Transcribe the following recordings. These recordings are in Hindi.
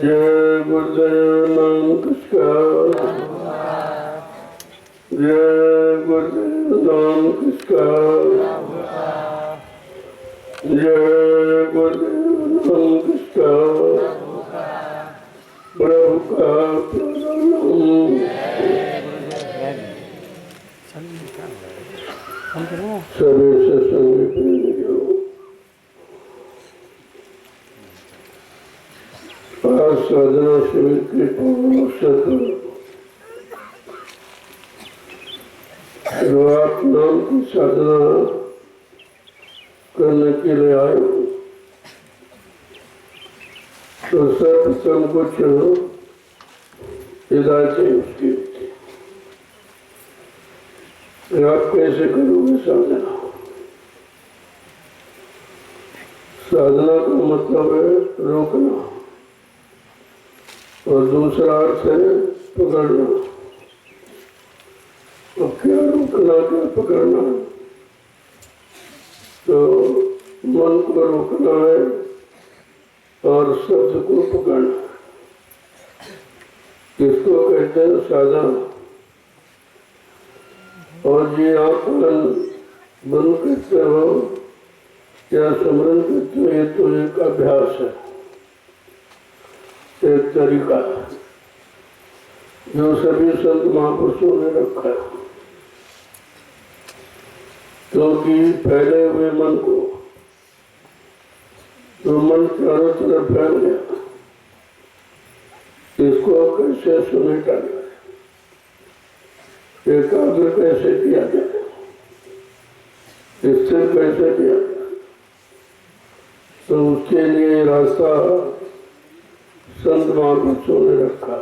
जय गुरुदेव नमस्कार, जय गुरुदेव नमस्कार, जय गुरुदेव नमस्कार, प्रभु का प्रणाम। सभी सत्संगी प्रेमियों, आज साधना शिविर के पूर्ण अवसर पर जो आप नाम की साधना करने के लिए आए हो, तो सर्वप्रथम कुछ हिदायतें उसकी होती है। आप कैसे करोगे साधना? साधना का मतलब है रोकना, और दूसरा अर्थ है पकड़ना। तो क्या रोकना, क्या पकड़ना? तो मन को रोकना है और शब्द को पकड़ना। इसको कहते हैं साधना। और ये आप बंद करते हो या स्मरण करते हो, ये तो एक अभ्यास है, एक तरीका जो सभी संत महापुरुषों ने रखा है। क्योंकि फैले हुए मन को, तो मन चारों तरफ फैल गया, इसको कैसे समेटा जाए, एकाग्र कैसे किया जाए, स्थिर कैसे किया जाए, तो उसके लिए रास्ता संत महापुरुषों ने रखा।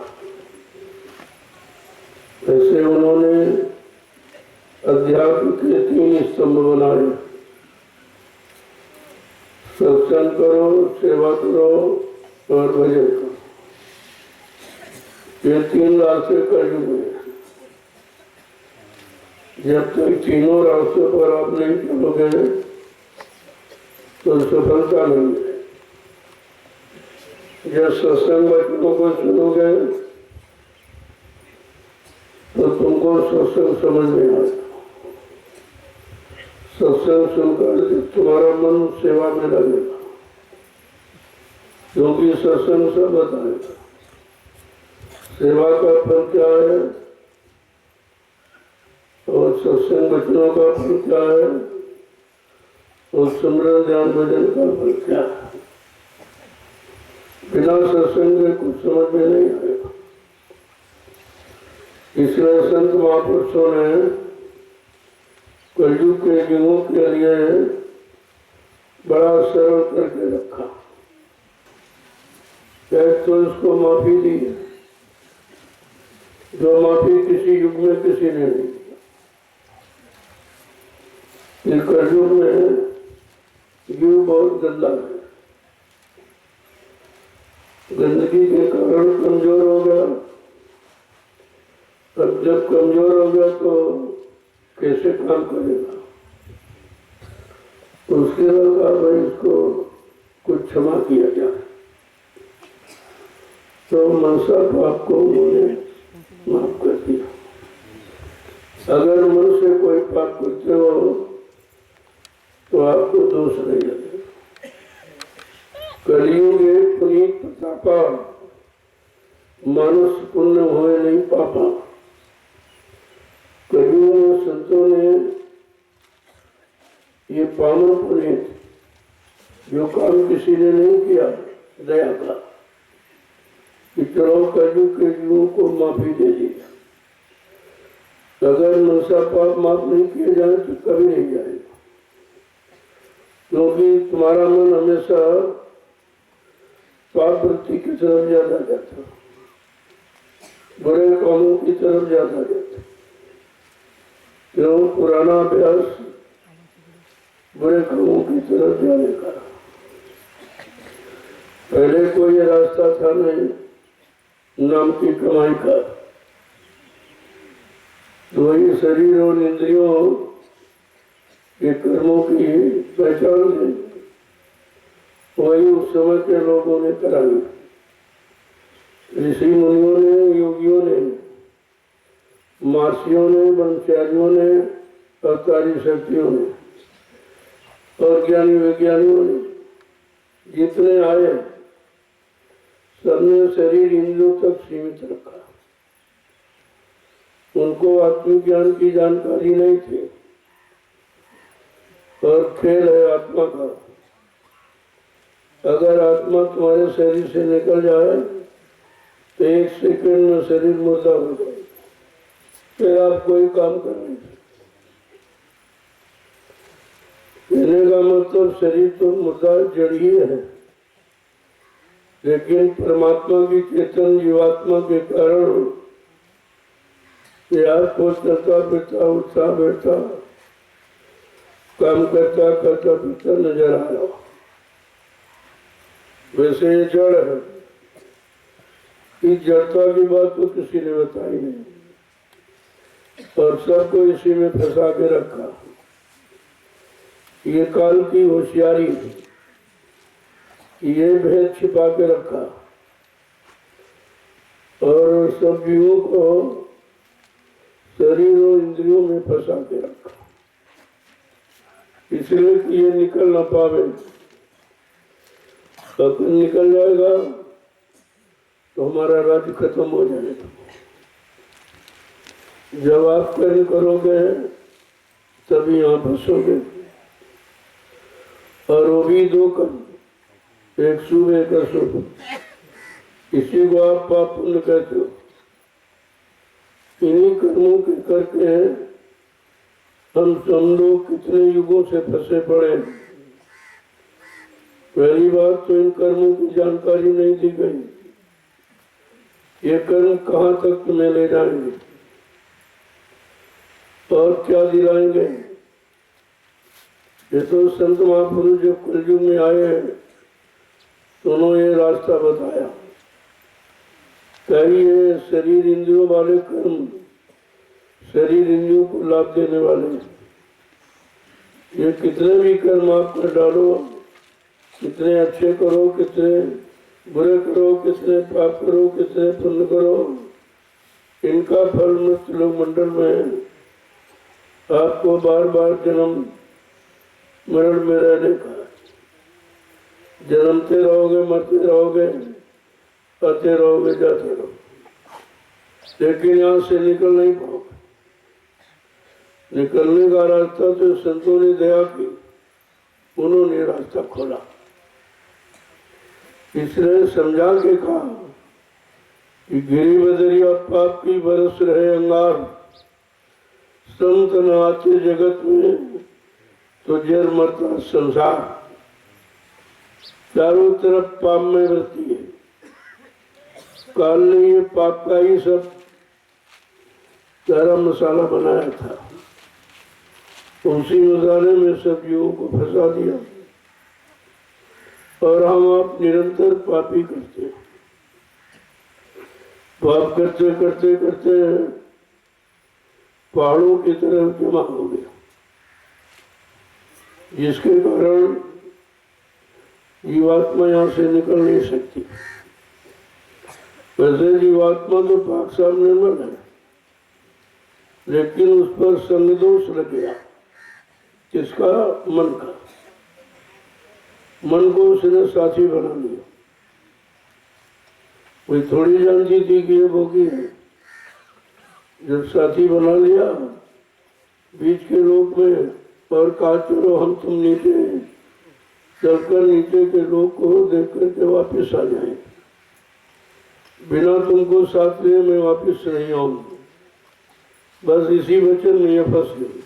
ऐसे उन्होंने अध्यात्म के 3 स्तंभ बनाए। सत्संग करो, सेवा करो और भजन करो। ये 3 रास्ते कलयुग में। जब तक तीनों रास्तों पर आप नहीं चलोगे तो सफलता नहीं है। जब सत्संग वचनों को सुनोगे तो तुमको सत्संग समझ में आएगा। सत्संग सुनकर तुम्हारा मन सेवा में लगेगा, क्योंकि सत्संग सब बताएगा। सेवा का फल क्या है और सत्संग वचनों का फल क्या है और सिमरन ध्यान भजन का फल क्या है। बिना सत्संग के कुछ समझ में नहीं आएगा। इसलिए संत महापुरुषों ने कलयुग के जीवों के लिए बड़ा सरल करके रखा। तो इसको माफी दी है, जो माफी किसी युग में किसी ने नहीं दिया। इस कलयुग में जीव बहुत गंदा है। गंदगी के कारण कमजोर हो गया। अब जब कमजोर हो गया तो कैसे काम करेगा। उसके बाद भाई इसको कुछ क्षमा किया जाए। तो मनसा पाप को उन्होंने माफ कर दिया। अगर मन से कोई पाप करते हो तो आपको दोष नहीं लगेगा। कलयुग एक पुनीत प्रतापा, मानुष पुण्य होए नहीं पापा। कलयुग में संतों ने ये पावन पुनीत जो काम किसी ने नहीं किया दया का, कि चलो कलयुग के जीवों को माफी दे दी। अगर मनसा पाप माफ नहीं किए जाए तो कभी नहीं जाएगा, क्योंकि तुम्हारा मन हमेशा पाप वृत्ति की तरफ ज्यादा जाता, बुरे कामों की तरफ ज्यादा जाता। क्यों? पुराना अभ्यास बुरे कामों की तरफ जाने का। पहले कोई रास्ता था नहीं नाम की कमाई का, तो वही शरीर और इंद्रियों के कर्मों की पहचान है, वही उस समय के लोगों ने कराई। ऋषि मुनियों ने, योगियों ने, महर्षियों ने, ब्रह्मचारियों ने, अवतारी शक्तियों ने और ज्ञानी वैज्ञानिकों ने जितने आए सबने शरीर इंद्रियों तक सीमित रखा। उनको आत्मज्ञान की जानकारी नहीं थी। और खेल है आत्मा का। अगर आत्मा तुम्हारे शरीर से निकल जाए तो 1 सेकंड में शरीर मुर्दा हो जाए, फिर आप कोई काम कर नहीं सकते। कहने का मतलब शरीर तो मुर्दा जड़ ही है, लेकिन परमात्मा की चेतन जीवात्मा के कारण आपको चलता फिरता उठता बैठता काम करता करता फिरता नजर आया। वैसे ये जड़ है। इस जड़ता की बात तो किसी ने बताई नहीं और सबको इसी में फंसा के रखा। ये काल की होशियारी, ये भेद छिपा के रखा और सब जीवों को शरीर और इंद्रियों में फंसा के रखा, इसलिए कि ये निकल ना पावे। तब निकल जाएगा तो हमारा राज्य खत्म हो जाएगा। जब आप कर्म करोगे तभी यहाँ फंसोगे। और वो भी 2 कर्म, एक शुभ एक अशुभ। इसी को आप पाप पुण्य कहते हो। इन्हीं कर्मों के करके हम लोग कितने युगों से फंसे पड़े। पहली बात तो इन कर्मों की जानकारी नहीं दी गई। ये कर्म कहाँ तक तुम्हें ले जाएंगे और क्या दिलाएंगे। ये तो संत महापुरुष जब कलयुग में आए दोनों ये रास्ता बताया। कई ये शरीर इंद्रियों वाले कर्म, शरीर इंद्रियों को लाभ देने वाले, ये कितने भी कर्म आप कर डालो, कितने अच्छे करो, कितने बुरे करो, कितने पाप करो, कितने पुण्य करो, इनका फल मृत्यु लोक मंडल में आपको बार बार जन्म मरण में रहने का। जन्मते रहोगे, मरते रहोगे, आते रहोगे, जाते रहोगे, लेकिन यहाँ से निकल नहीं पाओगे। निकलने का रास्ता तो संतों ने दया की, उन्होंने रास्ता खोला। इसलिए समझा के कहा कि गिरी बदरिया पाप की बरस रहे अंगार, संत न आते जगत में तो जर मरता संसार। चारों तरफ पाप में वृत्ति है। काल ने ये पाप का ही सब सारा मसाला बनाया था, उसी मसाले में सब जीवों को फंसा दिया और हम आप निरंतर पापी करते हैं। पाप करते करते करते पहाड़ों की तरफ जमा हो गया, जिसके कारण जीवात्मा यहाँ से निकल नहीं सकती। वैसे जीवात्मा तो पाक साफ निर्मल है, लेकिन उस पर संग दोष लग गया। किसका? मन का। मन को उसने साथी बना लिया। कोई थोड़ी जानती थी कि ये भोगी है। जब साथी बना लिया बीच के लोक में और कहा चलो हम तुम नीचे चलकर नीचे के लोग को देख करके वापिस आ जाए, बिना तुमको साथ लिए मैं वापिस नहीं आऊंगी। बस इसी वचन में ये फंस गई।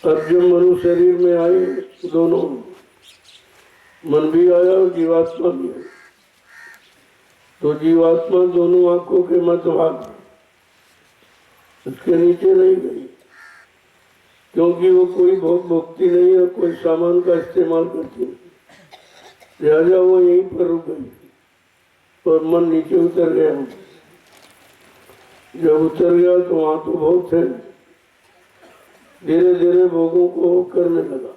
अब जब मनु शरीर में आए दोनों, मन भी आया और जीवात्मा भी आई, तो जीवात्मा दोनों आंखों के मध्य भाग उसके नीचे नहीं गई, क्योंकि वो कोई भोग भोगती नहीं है, कोई सामान का इस्तेमाल करती नहीं, लिहाजा वो यहीं पर रुक गई और मन नीचे उतर गया। जब उतर गया तो वहां तो भोग थे, धीरे धीरे भोगों को करने लगा।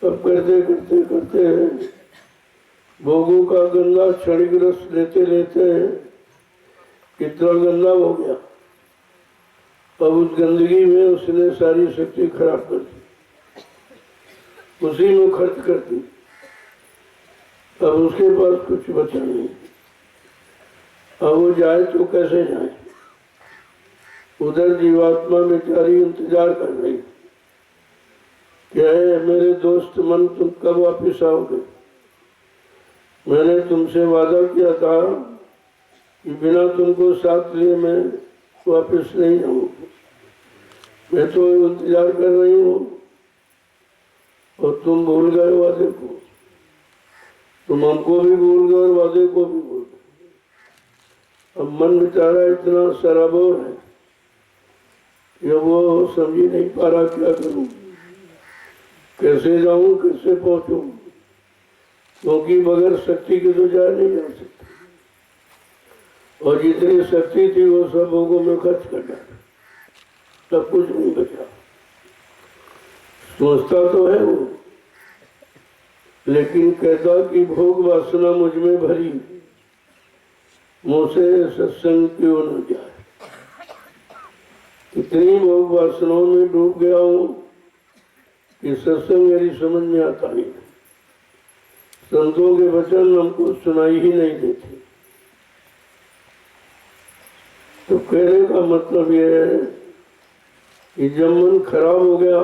अब करते करते करते भोगों का गंदा क्षणिक रस लेते लेते कितना गंदा हो गया। अब उस गंदगी में उसने सारी शक्ति खराब कर दी, उसी में खर्च कर दी। अब उसके पास कुछ बचा नहीं। अब वो जाए तो कैसे जाए? उधर जीवात्मा बेचारी इंतजार कर रही, क्या है मेरे दोस्त मन, तुम कब वापिस आओगे? मैंने तुमसे वादा किया था कि बिना तुमको साथ लिए मैं वापिस नहीं जाऊंगा। मैं तो इंतजार कर रही हूँ और तुम भूल गए वादे को। तुम हमको भी भूल गए और वादे को भी भूल गए। अब मन बेचारा इतना सराबोर है कि वो समझ ही नहीं पा रहा क्या करूं, कैसे जाऊं, कैसे पहुंचूं, क्योंकि बगैर शक्ति के तो जा नहीं जा सकता। और जितनी शक्ति थी वो सब भोगों में खर्च कर डाला, तब कुछ नहीं बचा। सोचता तो है वो, लेकिन कहता कि भोग वासना मुझ में भरी, मुझसे सत्संग क्यों न जाए। इतनी भोग वासनाओं में डूब गया हूं कि सत्संग मेरी समझ में आता नहीं। संतों के वचन हमको सुनाई ही नहीं देते। तो कहने का मतलब ये है कि जब मन खराब हो गया,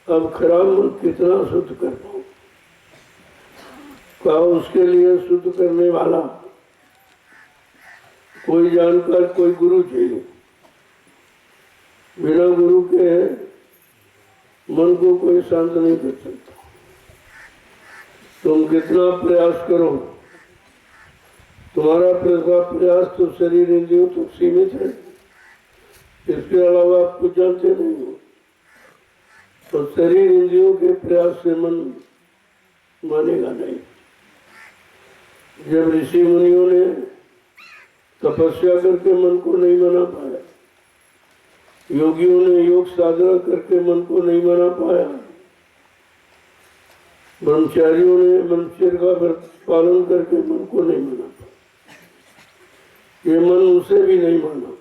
अब खराब मन कितना शुद्ध कर पाऊं? कहा उसके लिए शुद्ध करने वाला कोई जानकर, कोई गुरु चाहिए। बिना गुरु के मन को कोई शांत नहीं कर सकता। तुम कितना प्रयास करो, तुम्हारा प्रयास तो शरीर इंद्रियों तक सीमित है, इसके अलावा आप कुछ जानते नहीं हो। तो शरीर इंद्रियों के प्रयास से मन मानेगा नहीं। जब ऋषि मुनियों ने तपस्या करके मन को नहीं मना पाया, योगियों ने योग साधना करके मन को नहीं मना पाया, ब्रह्मचारियों ने ब्रह्मचर्य का पालन करके मन को नहीं मना पाया, ये मन उनसे भी नहीं माना।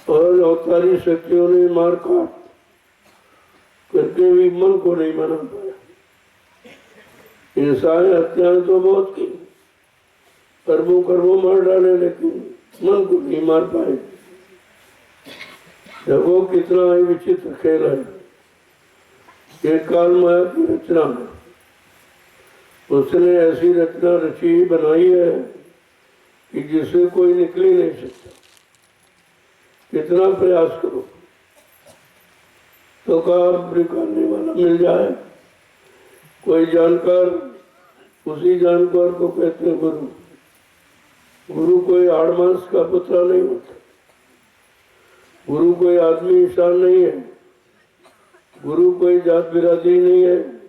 और अवतारी शक्तियों ने मार काट करके भी मन को नहीं मना पाया। हिंसाएं हत्याएं तो बहुत की, अरबों खरबों मार डाले, लेकिन मन को नहीं मार पाए। देखो कितना ही विचित्र खेल है। ये काल माया की रचना है, उसने ऐसी रचना रची बनाई है कि जिससे कोई निकल ही नहीं सकता। कितना प्रयास करो तो काम निकालने वाला मिल जाए। कोई जानकार, उसी जानकार को कहते हैं गुरु। गुरु कोई आड़मास का पुत्र नहीं होता, गुरु कोई आदमी इंसान नहीं है, गुरु कोई जात बिरादरी नहीं है,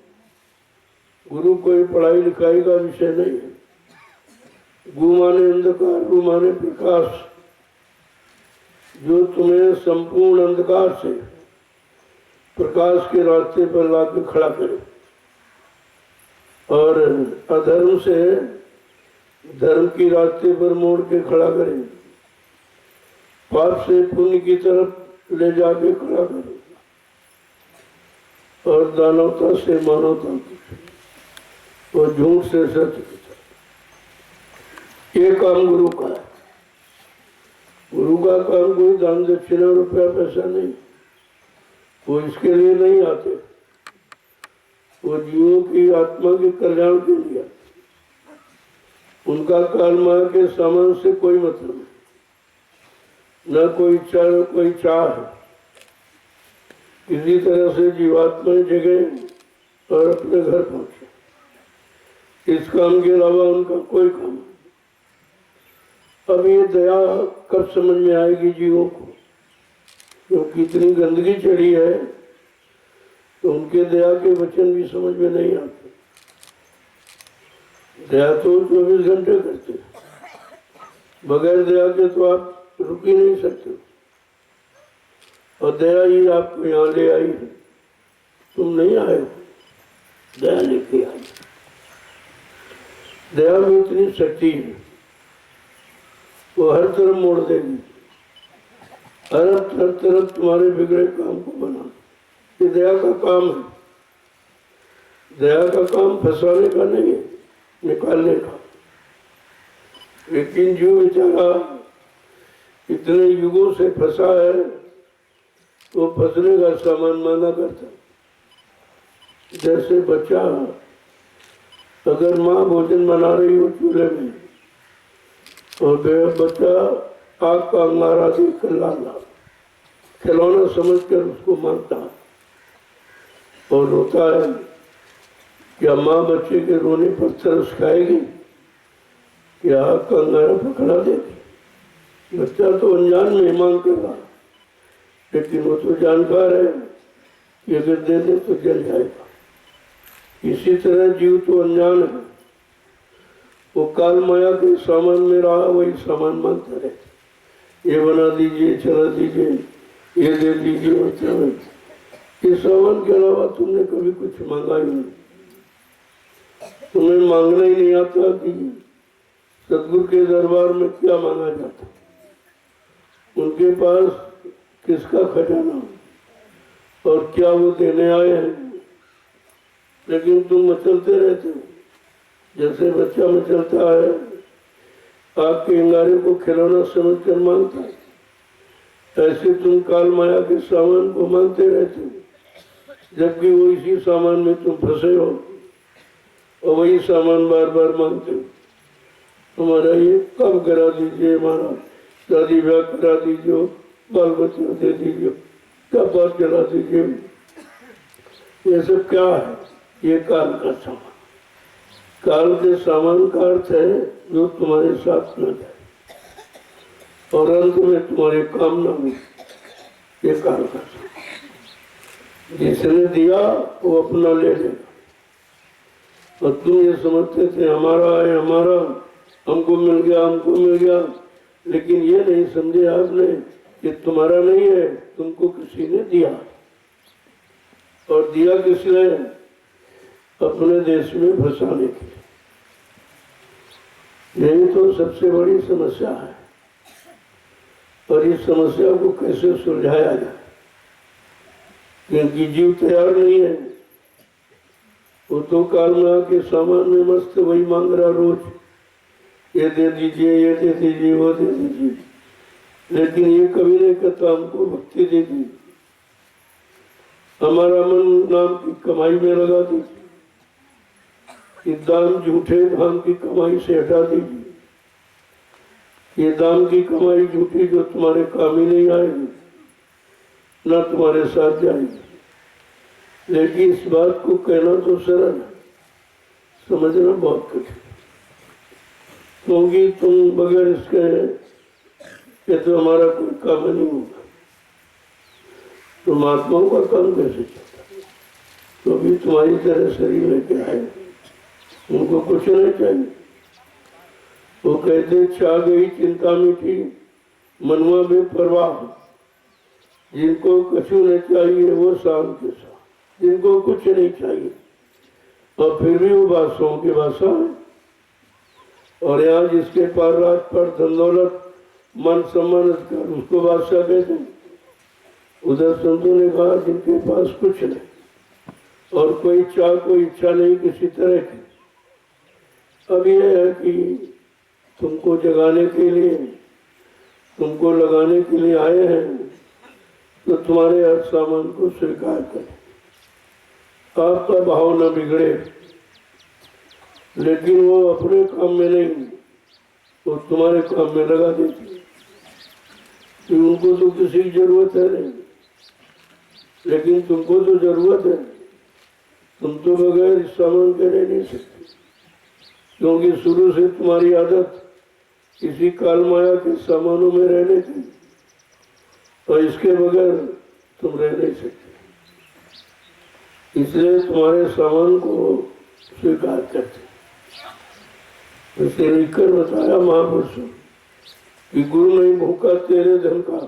गुरु कोई पढ़ाई लिखाई का विषय नहीं है। गु माने अंधकार, गु माने प्रकाश, जो तुम्हें संपूर्ण अंधकार से प्रकाश के रास्ते पर लाके खड़ा करे और अधर्म से धर्म की रास्ते पर मोड़ के खड़ा करे, पाप से पुण्य की तरफ ले जाके खड़ा करे और दानवता से मानवता की और झूठ से सत्य की तरफ। ये काम गुरु का है। गुरु का काम कोई दान दक्षिणा रुपया पैसा नहीं, वो इसके लिए नहीं आते, वो जीवों की आत्मा के कल्याण के लिए आते। उनका काल माया के सामान से कोई मतलब नहीं, न कोई इच्छा न कोई चाह है। किसी तरह से जीवात्मा जगे और अपने घर पहुंचे, इस काम के अलावा उनका कोई काम नहीं। अब ये दया कब समझ में आएगी जीवों को? क्योंकि इतनी गंदगी चढ़ी है तो उनके दया के वचन भी समझ में नहीं आते। दया तो 24 घंटे करते हैं, बगैर दया के तो आप रुक ही नहीं सकते। और दया ही आपको यहाँ ले आई है, तुम नहीं आए हो, दया लेके आई। दया में इतनी शक्ति है, वो हर तरफ मोड़ देगी, हर तरफ तुम्हारे बिगड़े काम को बना। ये दया का काम है। दया का काम फंसाने का नहीं है, निकालने का। लेकिन जो बेचारा इतने युगों से फंसा है वो फंसने का सामान माना करता। जैसे बच्चा, अगर माँ भोजन बना रही हो चूल्हे में और बच्चा आग का अंगारा देखकर लाला खिलौना समझकर उसको मांगता है और रोता है, क्या माँ बच्चे के रोने पर तरस खाएगी? क्या आग का अंगारा पकड़ा देगी? बच्चा तो अनजान में मांग कर रहा, लेकिन वो तो जानकार है कि अगर दे दे तो जल जाएगा। इसी तरह जीव तो अनजान है, वो काल माया के सामान में रहा, वही सामान मांगता रहता। ये बना दीजिए, चला दीजिए, ये दे दीजिए, वो चला। इस सामान के अलावा तुमने कभी कुछ मांगा ही नहीं। तुम्हें मांगना ही नहीं आता कि सदगुरु के दरबार में क्या मांगा जाता, उनके पास किसका खजाना और क्या वो देने आए हैं। लेकिन तुम मचलते रहते हो, जैसे बच्चा मचलता है, आपके अंगारे को खिलौना समझकर मांगता है, ऐसे तुम काल माया के सामान को मांगते रहते हो, जबकि वो इसी सामान में तुम फंसे हो और वही सामान बार बार मांगते हो। हमारा ये कब करा दीजिए, हमारा शादी ब्याह करा दीजिए, बाल बच्चा दे दीजिए, क्या बात चला दीजिए। ये सब क्या है? ये काल का सामान। काल के सामान का अर्थ है जो तुम्हारे साथ न जाए और अंत में तुम्हारे काम न हो। ये काल का सामान जिसने दिया वो अपना ले लेगा, और तुम ये समझते थे हमारा है, हमारा, हमको मिल गया, हमको मिल गया, लेकिन ये नहीं समझे आपने कि तुम्हारा नहीं है, तुमको किसी ने दिया। और दिया किसने? अपने देश में फंसाने के लिए। यही तो सबसे बड़ी समस्या है। और इस समस्या को कैसे सुलझाया जाए, क्योंकि जीव तैयार नहीं है। वो तो काल में आके सामान में मस्त वही मांग रहा रोज, ये दे दीजिए, ये दे दीजिए, वो दे दीजिए, लेकिन ये कभी नहीं कहता हमको भक्ति दे दी, हमारा मन नाम की कमाई में लगा दीजिए, ये दाम झूठे धाम की कमाई से हटा दीजिए, ये दाम की कमाई झूठी जो तुम्हारे काम ही नहीं आएगी, ना तुम्हारे साथ जाएगी। लेकिन इस बात को कहना तो सरल है, समझना बहुत कठिन, क्योंकि तुम बगैर इसके ये तो हमारा कोई काम नहीं होगा। तो महात्माओं का काम कैसे चलता? तो भी तुम्हारी तरह शरीर लेके आए, उनको कुछ नहीं चाहिए। वो कहते छा गई चिंता मिठी मनवा बेपरवाह, जिनको कछु नहीं चाहिए वो शाम के साथ, जिनको कुछ नहीं चाहिए और फिर भी वो बादशाहों के बादशाह है। और यहाँ जिसके पास राज पर धन दौलत मन सम्मान कर उसको बादशाह कहते हैं। उधर संतों ने कहा जिनके पास कुछ नहीं और कोई चाह कोई इच्छा नहीं किसी तरह की। अब यह है कि तुमको जगाने के लिए, तुमको लगाने के लिए आए हैं, तो तुम्हारे हर सामान को स्वीकार करें, आपका भाव न बिगड़े। लेकिन वो अपने काम में नहीं, वो तुम्हारे काम में लगा देती, कि उनको तो किसी की जरूरत है नहीं, लेकिन तुमको तो जरूरत है। तुम तो बगैर इस सामान के रह नहीं सकते, क्योंकि शुरू से तुम्हारी आदत किसी काल माया के सामानों में रहने की, और इसके बगैर तुम रह नहीं सकते। इसलिए तुम्हारे सामान को स्वीकार करते। इसे लिखकर बताया महापुरुषों कि गुरु नहीं भूखा तेरे धन का,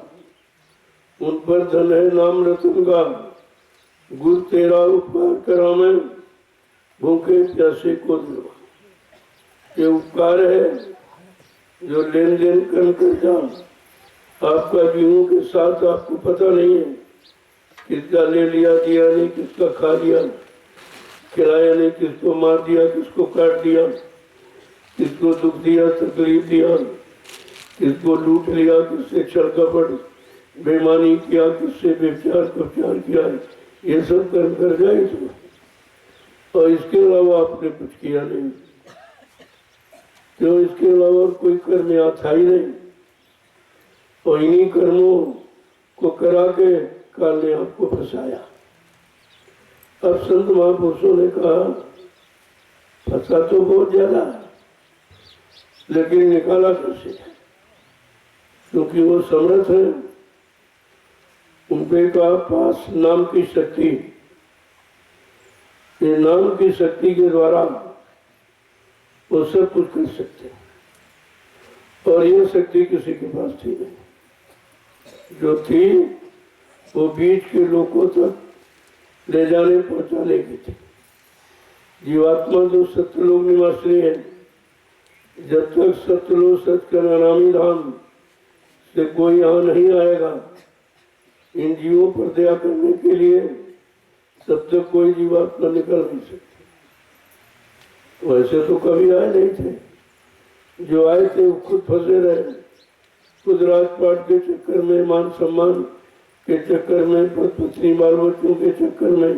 उन पर धन है नाम रतन का। गुरु तेरा उपकार करा मैं, भूखे प्यासे को दिलवा। ये उपकार है जो लेन देन कर जा। आपका जीवों के साथ आपको पता नहीं है किसका ले लिया, दिया नहीं, किसका खा लिया, खिलाया नहीं, किसको मार दिया, किसको काट दिया, किसको दुख दिया, तकलीफ दिया, किसको लूट लिया, किससे छल कपट बेईमानी किया, किससे व्यभिचार प्रचार किया, ये सब कर जाए तो। और इसके अलावा आपने कुछ किया नहीं, क्यों? इसके अलावा कोई कर्म यहाँ था ही नहीं। और इन्हीं कर्मों को करा के काल ने आपको फंसाया। अब संत महापुरुषों ने कहा फंसा तो बहुत ज्यादा, लेकिन निकाला कैसे? क्योंकि वो समर्थ है, उनके पास नाम की शक्ति, ये नाम की शक्ति के द्वारा वो सब कुछ कर सकते हैं। और ये शक्ति किसी के पास थी नहीं, जो थी वो बीच के लोगों तक ले जाने पहुंचाने की थी। जीवात्मा तो सत्यलोक निवासी है, जब तक सत्यलोक सत्य नामी धाम से कोई यहाँ नहीं आएगा इन जीवों पर दया करने के लिए, तब तक कोई जीवात्मा निकल नहीं सकती। वैसे तो कभी आए नहीं थे, जो आए थे वो खुद फंसे रहे, खुद राजपाट के चक्कर में, मान सम्मान के चक्कर में, पत्नी बाल बच्चों के चक्कर में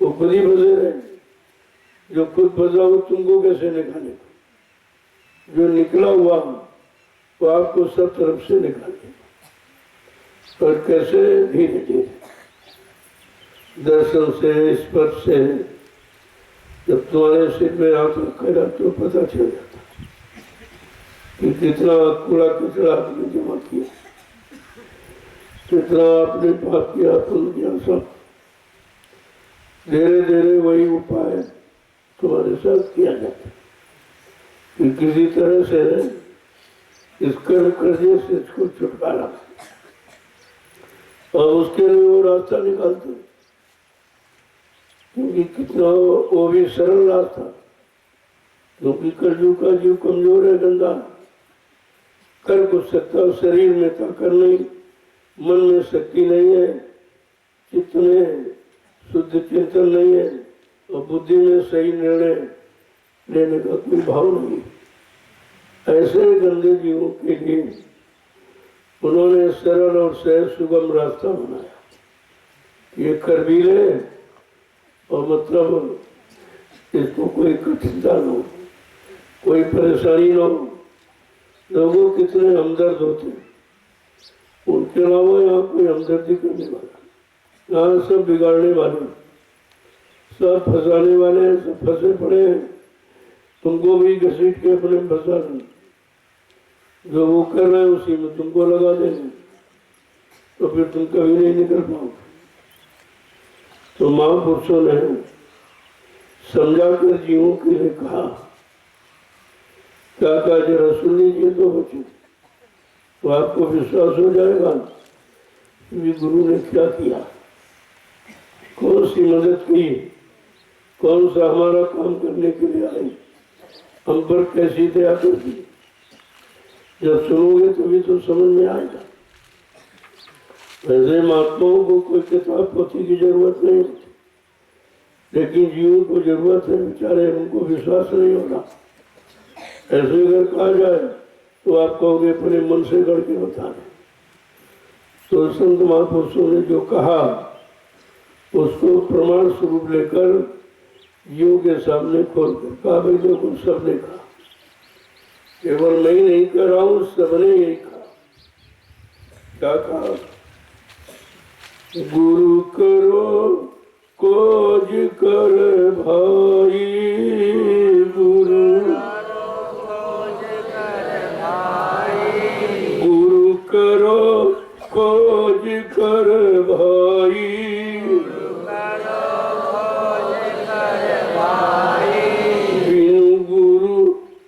वो खुद ही फंसे रहे। जो खुद फंसा वो तुमको कैसे निकालेगा? जो निकला हुआ वो आपको सब तरफ से निकालेगा। और कैसे? धीरे धीरे, दर्शन से, स्पर्श से। जब तुम्हारे सिर में हाथ रखेगा तो पता चल जाता कि कितना कूड़ा कचरा आपने जमा किया, कितना आपने पाप किया, पुण्य किया। सब धीरे धीरे वही उपाय तुम्हारे साथ किया जाता है कि किसी तरह से इस कर्म कर्जे से इसको छुटकारा, और उसके लिए वो रास्ता निकालते हैं, क्योंकि कितना वो भी सरल रास्ता, क्योंकि कलयुग का जीव कमजोर है, गंदा, कर कुछ सकता, शरीर में ताकत नहीं, मन में शक्ति नहीं है, चित्त में शुद्ध चिंतन नहीं है, और बुद्धि में सही निर्णय लेने का कोई भाव नहीं। ऐसे गंदे जीवों के लिए उन्होंने सरल और सहज सुगम रास्ता बनाया। ये कर भी ले और मतलब इसको कोई कठिनता न हो, कोई परेशानी न हो। लोगों कितने हमदर्द होते हैं, उनके अलावा यहाँ कोई हमदर्दी करने वाला, यहाँ सब बिगाड़ने वाले, सब फंसाने वाले, सब फंसे पड़े हैं, तुमको भी घसीट के अपने फंसा दें, जो वो कर रहे हैं उसी में तुमको लगा देंगे, तो फिर तुम कभी नहीं निकल पाओगे। तो महापुरुषों ने समझा कर जीवों के लिए कहा, क्या कहा, जरा सुन लीजिए तो बच्चों, तो आपको विश्वास हो जाएगा कि गुरु ने क्या किया, कौन सी मदद की, कौन सा हमारा काम करने के लिए आए, हम पर कैसी दया कर दी। जब सुनोगे तभी तो समझ में आएगा। वैसे महात्माओं को कोई किताब पोथी की जरूरत नहीं होती, लेकिन जीवों को जरूरत है, बेचारे उनको विश्वास नहीं होता। ऐसे अगर कहा जाए तो आप कहोगे अपने मन से गढ़ के बता रहे। तो संत महापुरुषों ने जो कहा उसको प्रमाण स्वरूप लेकर जीवों के सामने खोल कर कहा, भाई देखो सबने कहा, केवल मैं ही नहीं कर रहा हूं, सबने यही कहा। क्या कहा, गुरु करो खोज कर भाई, गुरु गुरु करो खोज कर भाई, बिनु गुरु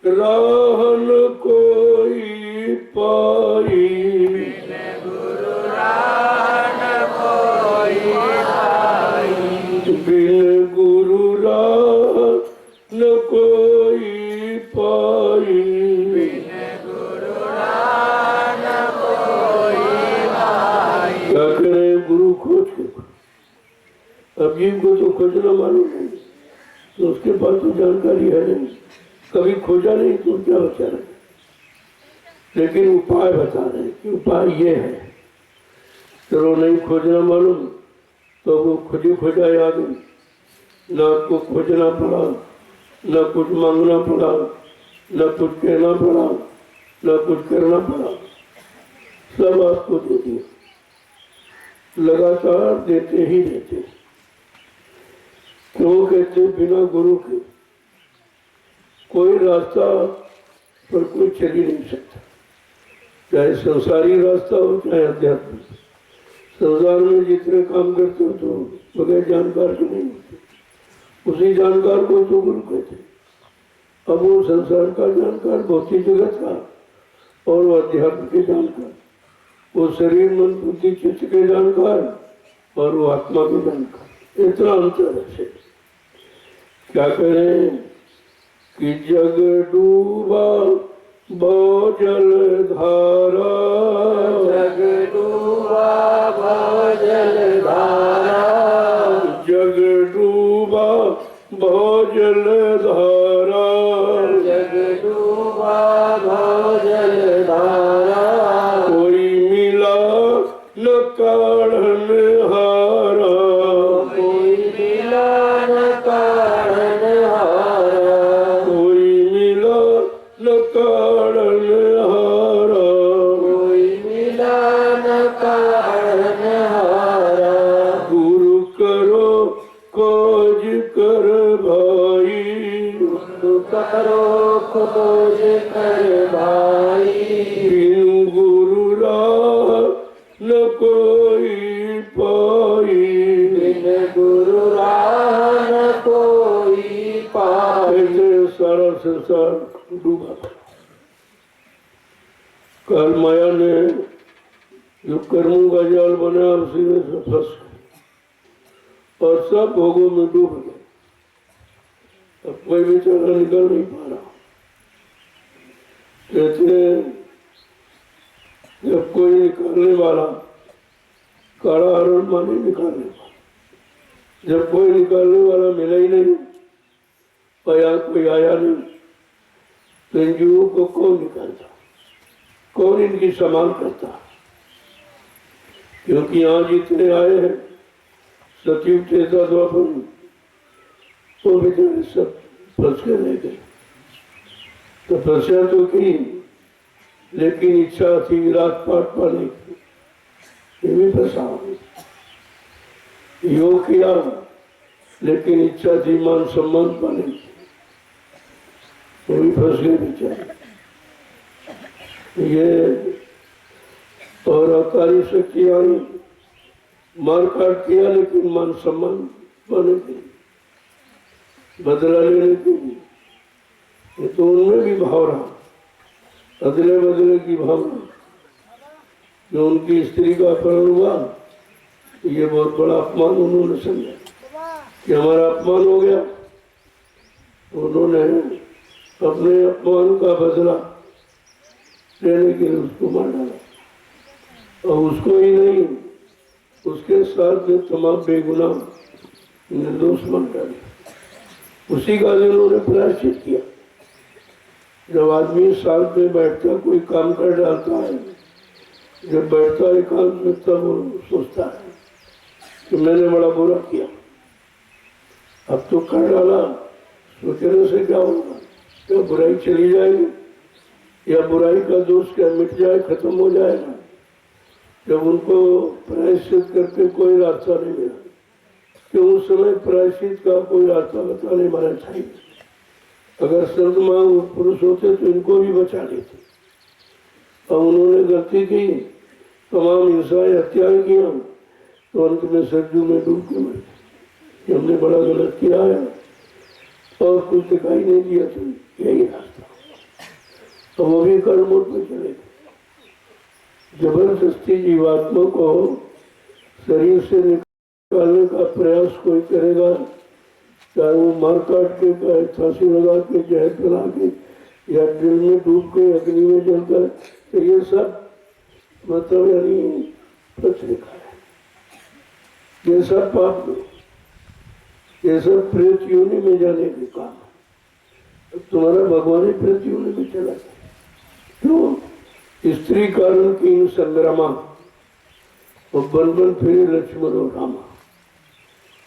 राहन कोई पाई, बिन गुरु राहन कोई पाई, क्या करे गुरु खोज के। अब जीव को तो खोजना मालूम नहीं, तो उसके पास तो जानकारी है नहीं, कभी खोजा नहीं, तो क्या बचा रहे। लेकिन उपाय बता रहे कि उपाय ये है। चलो नहीं खोजना मालूम तो वो खुद ही खोजा याद है, ना आपको खोजना पड़ा, ना कुछ मांगना पड़ा, ना कुछ कहना पड़ा, ना कुछ करना पड़ा, सब आपको दे दिया, लगातार देते ही देते। क्यों कहते, बिना गुरु के कोई रास्ता पर कोई चल ही नहीं सकता, चाहे संसारी रास्ता हो चाहे अध्यात्म। संसार में जितने काम करते हो तो बगैर जानकार के नहीं होते, उसी जानकार को तो गुरु कहते। अब वो संसार का जानकार, भौतिक जगत का, और वो अध्यात्म के जानकार, वो शरीर मन बुद्धि चित्त के जानकार, और वो आत्मा के जानकार। इतना अंतर है। क्या करें कि जग डूबा बहु जल धारा, जग डूबा बहु जल धारा, जग डूबा बहु जल धारा, जग डूबा बहु जल धारा, कोई मिला न काढ़न हारा, कोई मिला न काढ़न हारा, कोई मिला न काढ़न हारा, कोई मिला न काढ़न हारा, गुरु करो खोज कर भाई, गुरु करो खोज कर भाई, बिनु गुरु राह न कोई पाई, बिन गुरु राह न कोई पाई। देखते सारा संसार डूबा। काल माया ने जो कर्मों का जाल बनाया उसी में से फंस गए और सब भोगों में डूब गए। अब कोई बेचारा निकल नहीं पा रहा। कहते हैं जब कोई निकालने वाला काला हरण माने निकालने वाला, जब कोई निकालने वाला मिला ही नहीं, कोई आया नहीं, तो इन जीवों को कौन निकालता, कौन इनकी संभाल करता? क्योंकि यहाँ जितने आए हैं सचिव त्रेता द्वापर वो बेचारे सब फंस के रह गए। तपस्या तो की लेकिन इच्छा थी राजपाट पाने की, ये भी फंसा। योग किया लेकिन इच्छा थी मान सम्मान पाने की, वो भी फंस गए बेचारे। ये और अकारी शक्ति आई, मार काट किया लेकिन मान सम्मान पाने के लिए, बदला लेने के लिए। ये तो उनमें भी भाव रहा, अदले बदले की भावना। जो उनकी स्त्री का अपहरण हुआ, ये बहुत बड़ा अपमान उन्होंने समझा कि हमारा अपमान हो गया। उन्होंने अपने अपमान का बदला लेने के लिए उसको मार डाला और उसको ही नहीं, उसके साथ में तमाम बेगुनाह निर्दोष मार डाले। उसी का उन्होंने प्रायश्चित किया। जब आदमी साथ में बैठता कोई काम कर डालता है, जब बैठता है एकांत में, तब वो सोचता है कि मैंने बड़ा बुरा किया। अब तो कर डाला, सोचने से क्या होगा? क्या बुराई चली जाएगी या बुराई का दोष क्या मिट जाए, खत्म हो जाएगा? जब उनको प्रायश्चित करके कोई रास्ता नहीं मिला, कि उस समय प्रायश्चित का कोई रास्ता बताने वाला चाहिए। अगर संत महापुरुष होते तो इनको भी बचा लेते। अब उन्होंने गलती की, तमाम हिंसाएं हत्याएं किया, तो अंत में सरजू में डूब के मर गए। हमने बड़ा गलत किया है और कुछ दिखाई नहीं दिया, तो यही रास्ता। तो वो भी कर्मों में चले गए। जबरदस्ती जीवात्मा को शरीर से निकालने का प्रयास कोई करेगा, चाहे वो मार काट के, चाहे फांसी लगा के, जहर पिला के या दिल में डूब के अग्नि में जलकर, तो ये सब मतलब यानी पत्रिका है। ये सब पाप में, ये सब प्रेत योनि में जाने के काम। अब तुम्हारा भगवान ही प्रेत योनि में चला गया। क्यों? स्त्री कारण की इन संग्रामा और बन बन फिरे लक्ष्मण और रामा।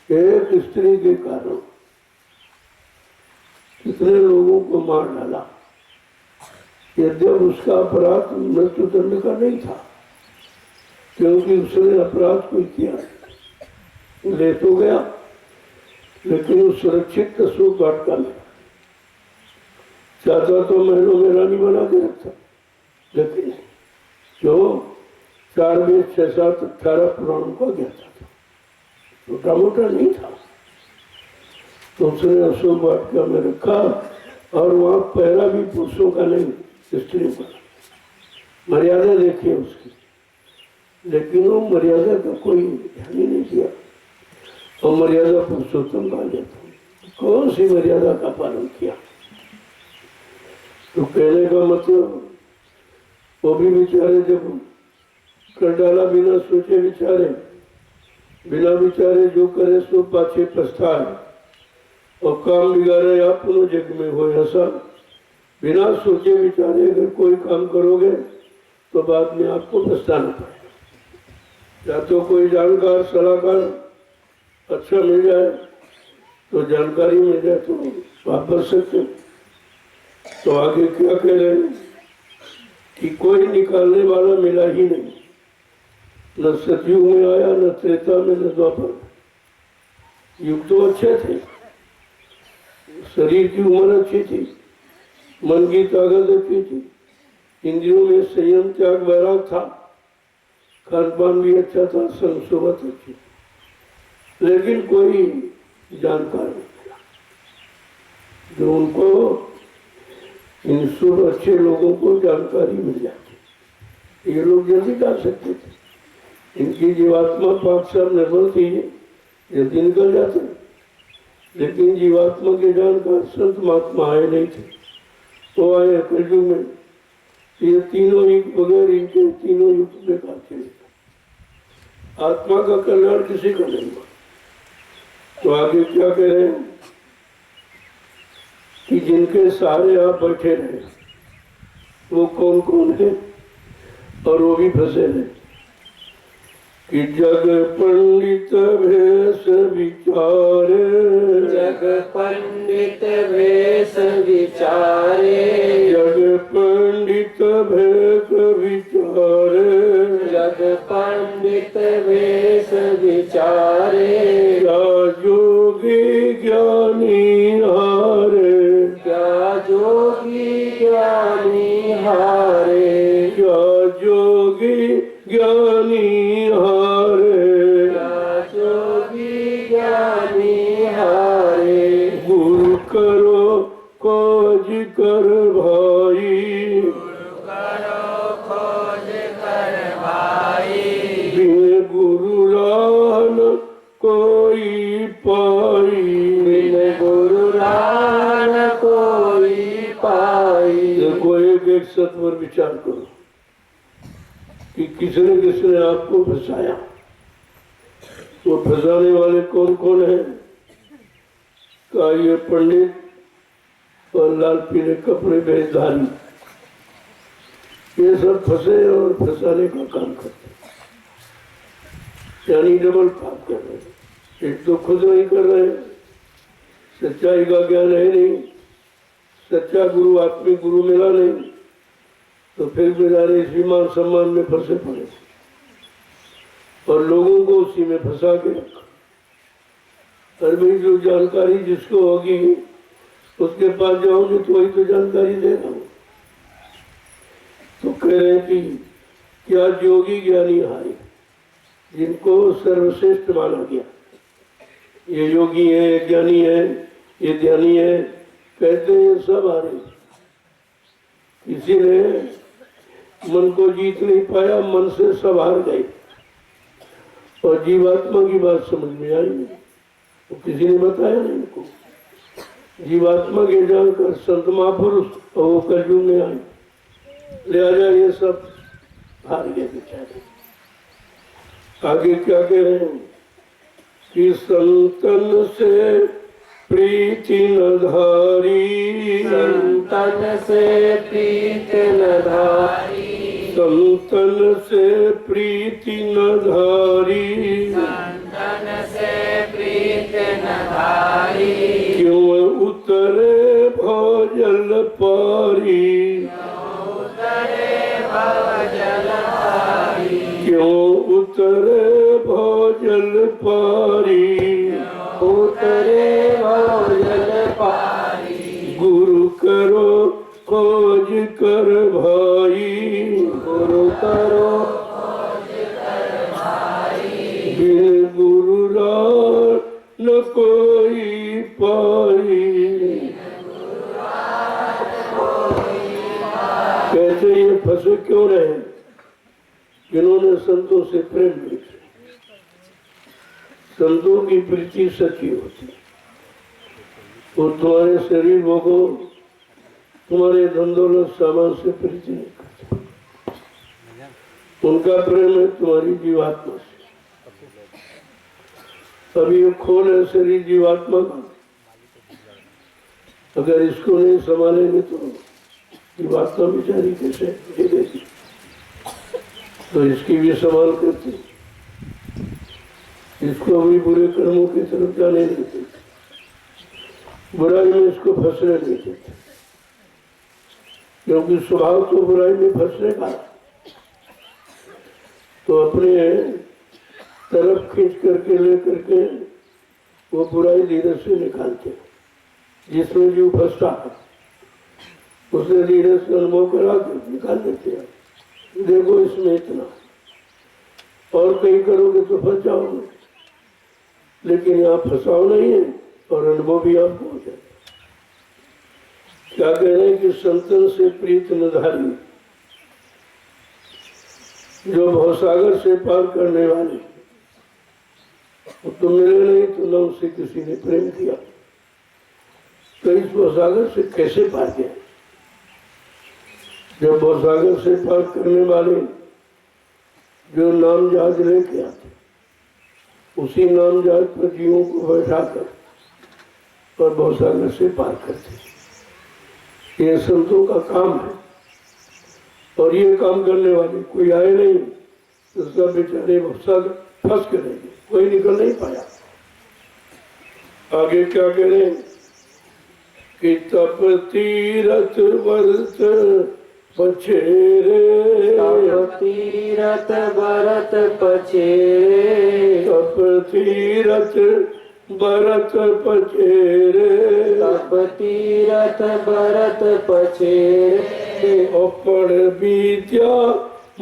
एक स्त्री के कारण कितने लोगों को मार डाला। यद्यप उसका अपराध मृत्यु दंड का नहीं था, क्योंकि उसने अपराध कोई किया, ले तो गया लेकिन वो सुरक्षित अशोक वाटिका में चाहता तो महलों में रानी बना के रखता, लेकिन जो 4 वेद 6 7 18 पुराणों का ज्ञाता था, छोटा मोटा नहीं था, तो उसने अशोक वाटिका में रखा। और वहां पहरा भी पुरुषों का नहीं, स्त्रियों का। मर्यादा देखिए उसकी, लेकिन वो मर्यादा का कोई ध्यान ही नहीं दिया। और मर्यादा पुरुषोत्तम कहा जाता है, कौन सी मर्यादा का पालन किया? तो कहने का मतलब वो भी बेचारे जब कर डाला बिना सोचे विचारे, बिना विचारे जो करे सो पाछे पछताए, और काम बिगाड़े आप जग में हो ऐसा। बिना सोचे विचारे अगर कोई काम करोगे तो बाद में आपको पछताना पड़ेगा। या तो कोई जानकार सलाहकार अच्छा मिल जाए, तो जानकारी मिल जाए तो आप बच सकते। तो आगे क्या कह रहे हैं कि कोई निकालने वाला मिला ही नहीं, न सतयुग में आया, न त्रेता में, न द्वापर। युग तो अच्छे थे, शरीर की उम्र अच्छी थी, मन की ताकत अच्छी थी, इंद्रियों में संयम त्याग वैराग था, खान पान भी अच्छा था, संसोबत अच्छी, लेकिन कोई जानकार नहीं मिला। जो उनको इन शुभ अच्छे लोगों को जानकारी मिल जाती। ये लोग जल्दी डाल सकते थे, इनकी जीवात्मा पाक साहब निर्भर थी, जल्दी निकल जाते। लेकिन जीवात्मा के जानकार संत महात्मा आए नहीं थे, वो आए कलयुग में। ये तीनों युग बगैर इनके तीनों युग बेकार चले। आत्मा का कल्याण किसी का नहीं हुआ। तो आगे क्या कह रहे हैं कि जिनके सहारे आप बैठे रहे वो कौन कौन है, और वो भी फंसे रहे कि जग पंडित भेष विचारे, जग पंडित भेष विचारे, जग पंडित भेष विचारे, जग पंडित भेष विचारे, क्या जोगी ज्ञानी हारे, क्या जोगी ज्ञानी हारे, क्या जोगी ज्ञानी हारे, क्या जोगी ज्ञानी हारे। गुरु करो खोज कर भाई, करो खोज कर भाई, बिन गुरु रान कोई पाई, बिन गुरु रान कोई पाई। देखो एक सत्वर विचार करो कि किसने आपको फंसाया। वो फंसाने वाले कौन कौन है? का ये पंडित और लाल पीले कपड़े भेजधारी, ये सब फंसे और फंसाने का काम करते, यानी डबल पाप कर रहे। एक तो खुद नहीं कर रहे, सच्चाई का ज्ञान है नहीं, सच्चा गुरु आत्मिक गुरु मिला नहीं, तो फिर बेचारे इसी मान सम्मान में फंसे पड़े और लोगों को उसी में फंसा के रखा। और भाई जो जानकारी जिसको होगी उसके पास जाओगे तो वही तो जानकारी दे रहा हूँ। तो कह रहे कि क्या जोगी ज्ञानी हारे, जिनको सर्वश्रेष्ठ माना गया, ये योगी है, ये ज्ञानी है, ये ध्यानी है, कहते हैं सब हारे। किसी ने मन को जीत नहीं पाया, मन से सब हार गए और जीवात्मा की बात समझ में आई नहीं, तो किसी ने बताया नहीं इनको। जीवात्मा के जानकर संत महापुरुष और वो कलयुग में आए, लिहाजा ये सब हार गए बेचारे। आगे क्या कह रहे हैं कि संतन से प्रीति न धारी, संतन से प्रीत न धारी, संतन से प्रीति न धारी, संतन से प्रीत न धारी, क्यों उतरे भवजल पारी, उतरे भवजल पारी, क्यों उतरे भवजल पारी, उतरे भवजल पारी। गुरु करो खोज कर भाई, गुरु करो बिन गुरु रान न कोई पाई। कहते ये फंसे क्यों रहे? जिन्होंने संतों से प्रेम नहीं किया। संतों की प्रीति सच्ची होती, वो तुम्हारे शरीर भोगो, तुम्हारे धन दौलत सामान से प्रीति नहीं करते। उनका प्रेम है तुम्हारी जीवात्मा से। अभी ये खोल है शरीर जीवात्मा का, अगर इसको नहीं संभालेंगे तो जीवात्मा बेचारी कैसे जिएगी। तो इसकी भी संभाल करते, इसको भी बुरे कर्मों की तरफ जाने नहीं देते, बुराई में इसको फंसने नहीं देते, क्योंकि स्वभाव तो बुराई में फंसने का। तो अपने तरफ खींच करके ले करके वो बुराई धीरे से निकालते, जिसमें जो फंसता है उसे धीरे से अनुभव करा के निकाल देते हैं। देखो इसमें इतना, और कहीं करोगे तो फंस जाओगे, लेकिन यहाँ फंसाव नहीं है और अनुभव भी आपको हो जाए। क्या कह रहे हैं कि संतन से प्रीत निधारी, जो भवसागर से पार करने वाले, वो तो मिले नहीं तो न उससे किसी ने प्रेम किया, तो इस भवसागर से कैसे पार किया? जब भवसागर से पार करने वाले जो नाम जहाज लेके आते, उसी नाम जहाज पर जीवों को बैठाकर और भवसागर से पार करते, ये संतों का काम है। और ये काम करने वाले कोई आए नहीं तो सब बेचारे भवसागर फंस के रह गए, कोई निकल नहीं पाया। आगे क्या कह रहे हैं कि तप तीरथ व्रत पछेरे, तप तीरथ व्रत पछेरे, तप तीरथ व्रत पछेरे, तप तीरथ व्रत पछेरे, पढ़ विद्या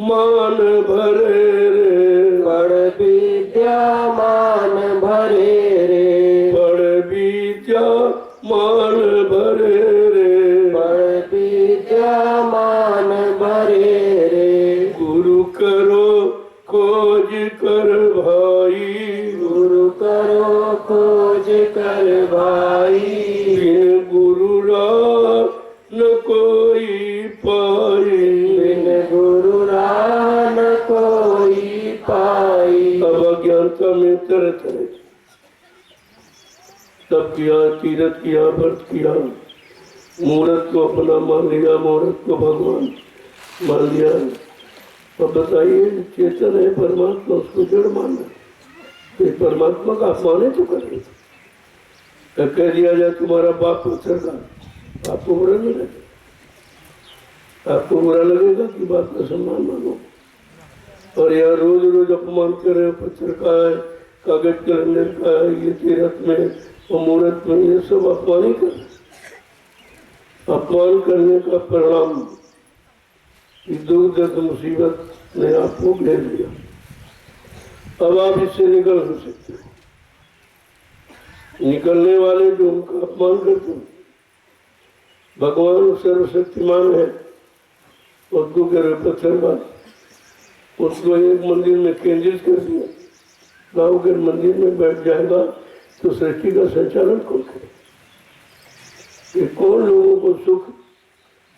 मान भरे रे, पढ़ विद्या मान भरे रे, पढ़ विद्या मान भरे रे, पढ़ विद्या मान भरे रे, गुरु करो खोज कर भाई, गुरु करो खोज कर भाई, बिन गुरु राह न कोई पाई, बिन गुरु राह न कोई पाई। अब अज्ञानता में तरह तरह तब किया, तीरथ किया, व्रत किया, मूर्त को अपना मान लिया, मूर्त को भगवान मान लिया। अब बताइए, चेतन है परमात्मा, उसको जड़ मानना, तो परमात्मा का अपमान है तो करें। कह दिया जाए तुम्हारा बाप पत्थर का, आपको बुरा नहीं लगेगा? आपको बुरा लगेगा कि बात का सम्मान मानो? और यहाँ रोज रोज अपमान कर रहे हो, पत्थर का है, कागज कैलेंडर का है, ये तीरथ में और मुहूर्त में, ये सब अपमान ही कर रहे। अपमान करने का परिणाम दुख दर्द मुसीबत ने आपको घेर लिया। अब आप इससे निकल नहीं सकते। निकलने वाले जो उनका अपमान करते हैं, भगवान सर्वशक्तिमान है, उसको कह रहे पत्थरबाज, उसको एक मंदिर में केंद्रित कर दिया, गाँव के मंदिर में बैठ जाएगा तो सृष्टि का संचालन कौन करे? कि कौन लोगों को सुख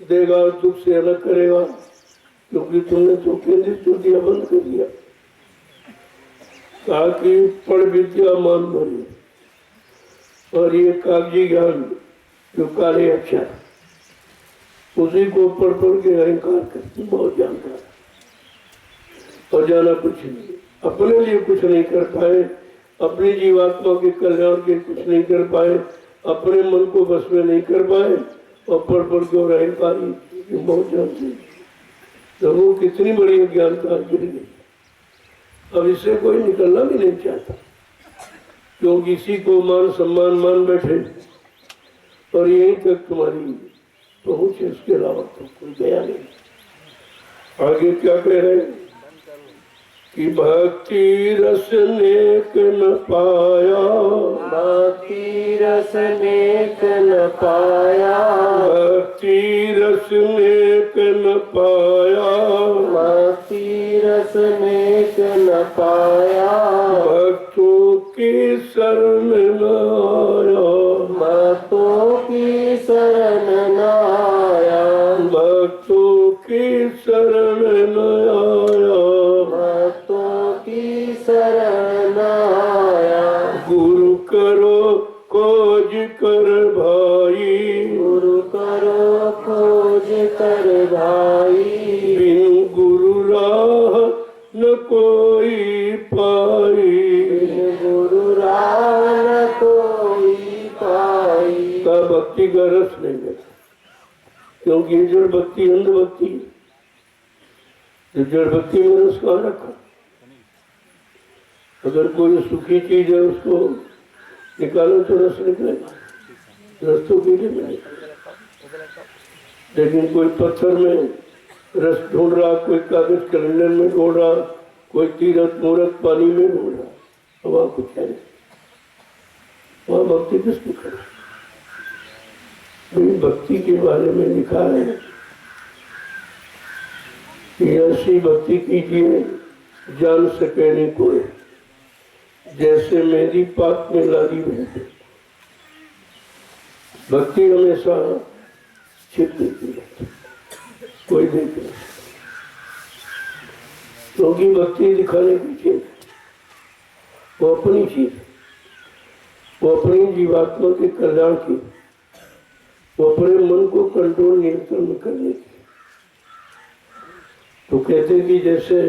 देगा और दुख से अलग करेगा? क्योंकि तुमने तो केंद्रित कर दिया, बंद कर दिया। कहा कि पढ़ विद्या मान भरी, और ये कागजी ज्ञान जो काले अक्षर, उसी को पढ़ पढ़ के अहंकार करते, बहुत जानकार और जाना कुछ नहीं, अपने लिए कुछ नहीं कर पाए, अपनी जीवात्मा के कल्याण के कुछ नहीं कर पाए, अपने मन को बस में नहीं कर पाए, और पढ़ पढ़ के और अहंकारी बहुत जानते, तो वो कितनी बड़ी अज्ञानता गिर गई। अब इससे कोई निकलना भी नहीं चाहता, क्योंकि इसी को मान सम्मान मान बैठे, और यहीं तक तुम्हारी पहुंच है, उसके अलावा तो कोई गया नहीं। आगे क्या कह रहे हैं कि भक्ति रस नेक न पाया, भक्ति रस नेक न पाया, भक्ति रस नेक न पाया, भक्ति रस नेक न पाया, भक्तों की शरण न आया, भक्तों की शरण न आया, भक्तों की शरण न आया, भक्तों की शरण आया, गुरु करो खोज कर भाई, गुरु करो खोज कर भाई, बिन गुरु राह न कोई पाई, बिन गुरु राह न कोई पाई। का भक्ति का रस नहीं है, क्योंकि जड़ भक्ति अंध भक्ति है। तो जड़ भक्ति में रस कहाँ रखा? अगर कोई सुखी चीज है उसको निकालो तो रस निकलेगा, रस तो पीने में नहीं। लेकिन कोई पत्थर में रस ढूंढ रहा, कोई कागज कैलेंडर में ढूंढ रहा, कोई तीरथ मूर्त पानी में ढूंढ रहा, तो वहां कुछ है नहीं, वहां भक्ति किसको करे? भी भक्ति के बारे में लिखा है कि ऐसी भक्ति कीजिए जान सके नहीं कोई, जैसे मेरी पाप में लागी बहती। भक्ति हमेशा छिप देती है, कोई देख नहीं, क्योंकि भक्ति दिखाने की चीज, वो अपनी चीज, वो अपनी जीवात्मा के कल्याण की, वो अपने मन को कंट्रोल नियंत्रण में करने की। तो कहते कि जैसे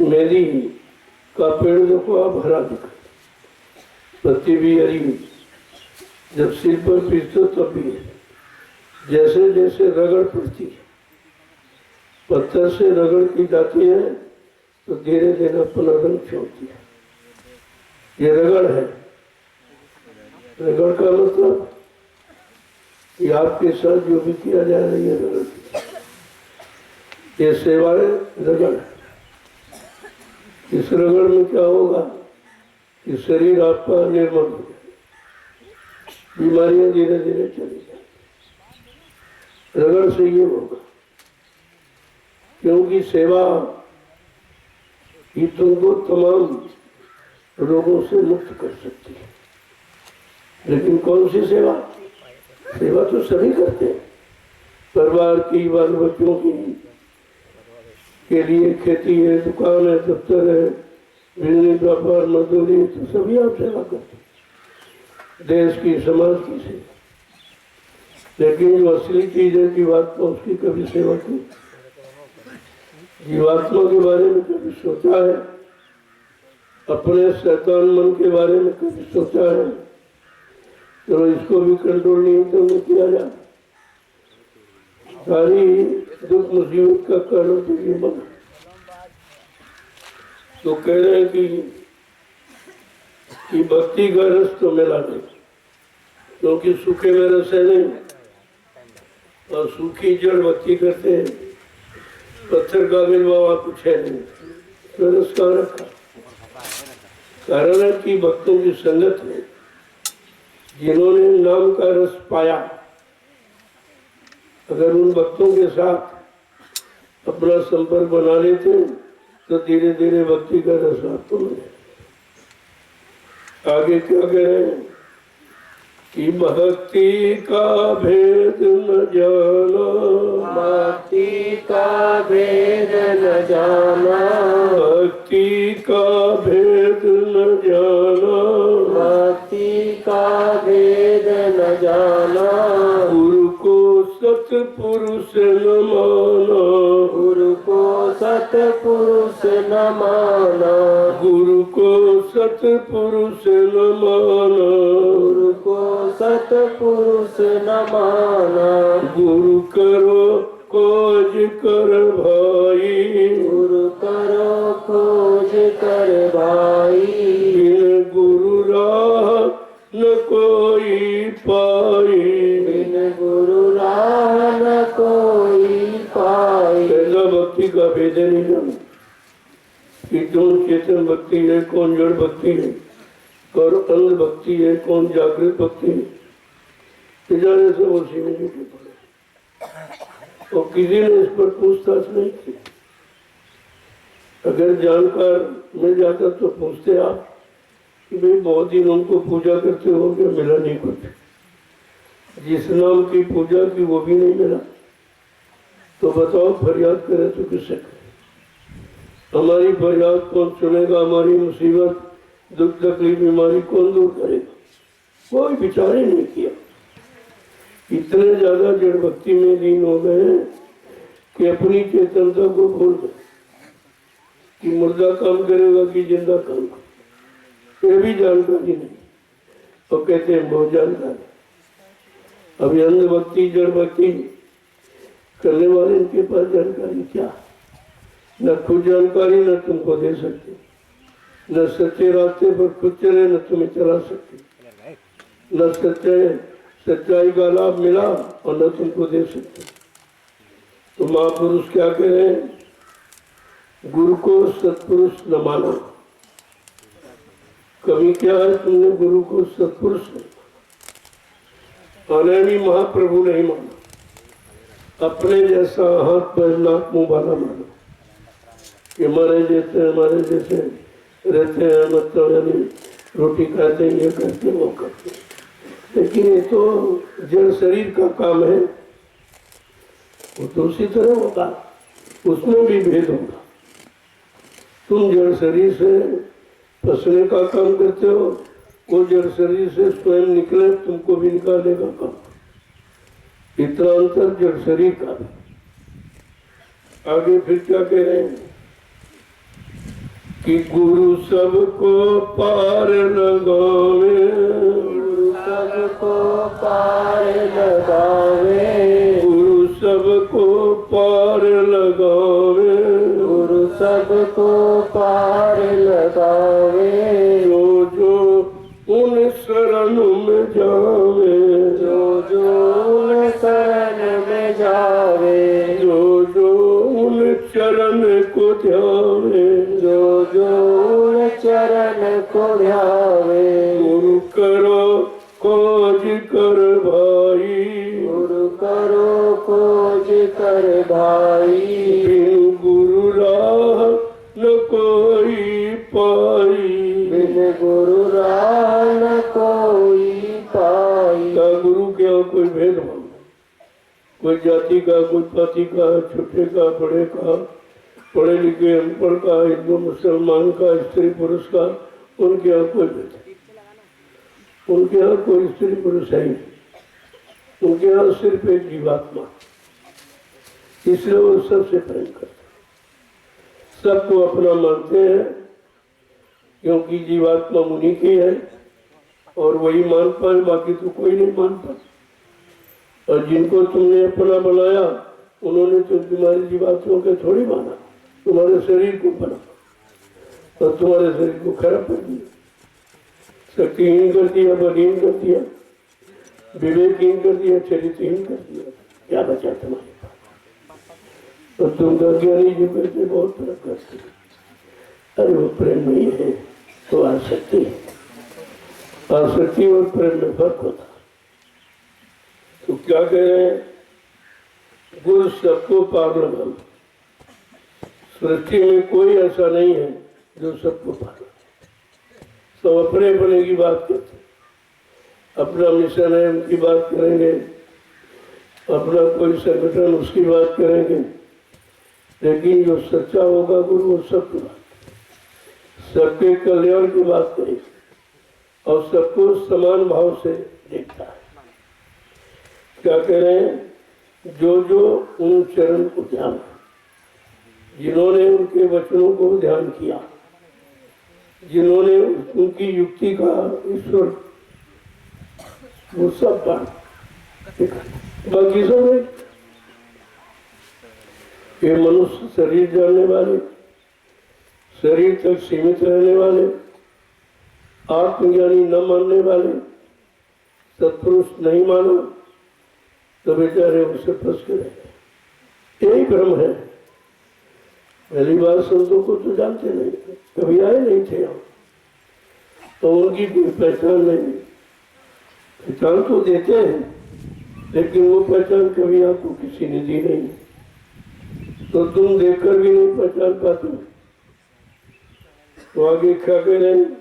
मेरी का पेड़ देखो आप हरा दिखा, पत्ती भी हरी, जब सिर पर पीसते तब भी है। जैसे जैसे रगड़ पड़ती है, पत्थर से रगड़ की जाती है तो धीरे धीरे अपना रंग छोड़ती है। ये रगड़ है। रगड़ का मतलब कि आपके साथ जो भी किया जा रहा है ये रगड़, ये सेवाएं रगड़ है। इस रगड़ में क्या होगा कि शरीर आपका निर्मल हो जाए, बीमारियां धीरे धीरे चली जाए। रगड़ से ये होगा, क्योंकि सेवा ही तुमको तमाम रोगों से मुक्त कर सकती है। लेकिन कौन सी सेवा? सेवा तो सभी करते हैं, परिवार की, बाल बच्चों की के लिए, खेती है, दुकान है, दफ्तर है, बिजनेस, व्यापार, मजदूरी, तो सभी आप सेवा करते हैं, देश की, समाज की सेवा। लेकिन जो असली चीज है जीवात्मा, उसकी कभी सेवा की? जीवात्मा के बारे में कभी सोचा है? अपने शैतान मन के बारे में कभी सोचा है? चलो इसको भी कंट्रोल नियंत्रण में किया जाए। सारी दुख मुसीबत का कारण तो ये मन। तो कह रहे हैं कि भक्ति का रस तो मिला नहीं, क्योंकि सूखे में रस है नहीं, और सूखी जड़ भक्ति करते हैं, पत्थर का बिल बाबा कुछ है नहीं, तो रस कहाँ रखा? कारण है कि भक्तों की संगत में जिन्होंने नाम का रस पाया, अगर उन भक्तों के साथ अपना संपर्क बना लेते तो धीरे धीरे भक्ति का रस आपको मिले। आगे क्या कह रहे हैं कि भक्ति का भेद न जाना, भक्ति का भेद न जाना, भक्ति का भेद न जाना, भक्ति का भेद न जाना, गुरु को सतपुरुष न माना, गुरु को सतपुरुष न माना, गुरु को सतपुरुष न माना, गुरु को सतपुरुष न माना, गुरु करो खोज कर भाई, गुरु करो खोज कर भाई, बिन गुरु राह न कोई पाई, बिन गुरु राह न कोई पाई। ऐसा भक्ति का भेद नहीं जाना कि कौन चेतन भक्ति है, कौन जड़ भक्ति है, और अंध भक्ति है, कौन जागृत भक्ति है। जाने से उसी में जुटे पड़े और किसी ने इस पर पूछताछ नहीं की। अगर जानकार मिल जाता तो पूछते आप कि भाई बहुत दिन उनको पूजा करते हो गया, मिला नहीं कुछ, जिस नाम की पूजा की वो भी नहीं मिला, तो बताओ फरियाद करें तो किससे करें? हमारी फरियाद कौन सुनेगा? हमारी मुसीबत, दुख, तकलीफ, बीमारी कौन दूर करेगा? कोई विचार ही नहीं किया। इतने ज्यादा जड़ भक्ति में लीन हो गए कि अपनी चेतनता को भूल गए कि मुर्दा काम करेगा कि जिंदा काम करेगा, ये भी जानकारी नहीं। तो कहते हैं बहुत जानकारी। अभी अंध भक्ति, जड़ भक्ति करने वाले, इनके पास जानकारी क्या? न खुद जानकारी न तुमको दे सकते, न सच्चे रास्ते पर खुद चले न तुम्हें चला सकते, न सच्चाई का लाभ मिला और न तुमको दे सकते। तो महापुरुष क्या कह रहे हैं? गुरु को सत्पुरुष न मानो। कभी क्या है तुमने गुरु को सत्पुरुष, आने भी महाप्रभु नहीं माना, अपने जैसा हाथ पैर नाक मुंह वाला माना कि हमारे जैसे रहते हैं, मतलब यानी रोटी खाते हैं, ये करते वो करते। लेकिन ये तो जड़ शरीर का काम है, वो तो उसी तरह होगा, उसमें भी भेद होगा। तुम जड़ शरीर से फंसने का काम करते हो, वो जड़ शरीर से स्वयं निकले तुमको भी निकालेगा काम। इतना अंतर जड़ शरीर का भी। आगे फिर क्या कह रहे हैं कि गुरु सबको पार लगावे, गुरु सबको पार लगावे, गुरु सबको पार लगावे, गुरु सबको पार लगावे, जो जो उन शरण में जावे, जो जो उन शरण में जावे, जो जो उन चरण को ध्यावे, जो जो उन चरण को ध्यावे, गुरु करो खोज कर भाई, गुरु करो खोज कर भाई, बिन गुरु राह न कोई पाई, बिन गुरु राह न कोई पाई। का गुरु क्या कोई भेदभाव, कोई जाति का, कोई पाति का, छोटे का, बड़े का, पढ़े लिखे अनपढ़ का, हिंदू मुसलमान का, स्त्री पुरुष का, उनके यहाँ कोई भेद नहीं। उनके यहाँ कोई स्त्री पुरुष है ही नहीं, उनके यहाँ सिर्फ एक जीवात्मा, इसलिए वो सबसे प्रेम करते हैं, सबको अपना मानते हैं, क्योंकि जीवात्मा मुनि की है और वही मान पाए, बाकी तो कोई नहीं मानता। और जिनको तुमने अपना बनाया उन्होंने तो तुम्हारी जीवात्मा के थोड़ी माना, तुम्हारे शरीर को बना और तुम्हारे शरीर को खराब कर दिया, शक्तिहीन कर दिया, बलहीन कर दिया, विवेकहीन कर दिया, चरित्रहीन कर दिया। क्या बचा तुम्हारे पास? और तुम ज्ञानी जी कहते बहुत फर्क करते। अरे वो प्रेम नहीं है तो आसक्ति है, आसक्ति और प्रेम में फर्क होता। तो क्या कह रहे हैं, गुरु सबको पार लगा। सृष्टि में कोई ऐसा नहीं है जो सबको पार लगा। सब अपने अपने की बात करते, अपना मिशन है उनकी बात करेंगे, अपना कोई संगठन उसकी बात करेंगे, लेकिन जो सच्चा होगा गुरु वो सबकी बात, सबके कल्याण की बात करेगा और सबको समान भाव से देखता है। क्या कह रहे हैं, जो जो उन चरण को ध्यान, जिन्होंने उनके वचनों को ध्यान किया, जिन्होंने उनकी युक्ति का ईश्वर वो सब बात, बाकी सब है ये मनुष्य शरीर जानने वाले, शरीर तक सीमित रहने वाले, आत्मज्ञानी न मानने वाले, सत्पुरुष नहीं माना तो बेचारे उससे फंस के रहे। यही भ्रम है। पहली बार संतों को तो जानते नहीं, कभी आए नहीं थे हम, तो उनकी कोई पहचान नहीं। पहचान तो देते हैं लेकिन वो पहचान कभी आपको किसी ने दी नहीं, तो तुम देखकर भी नहीं पहचान पाते। तो आगे क्या कह रहे हैं,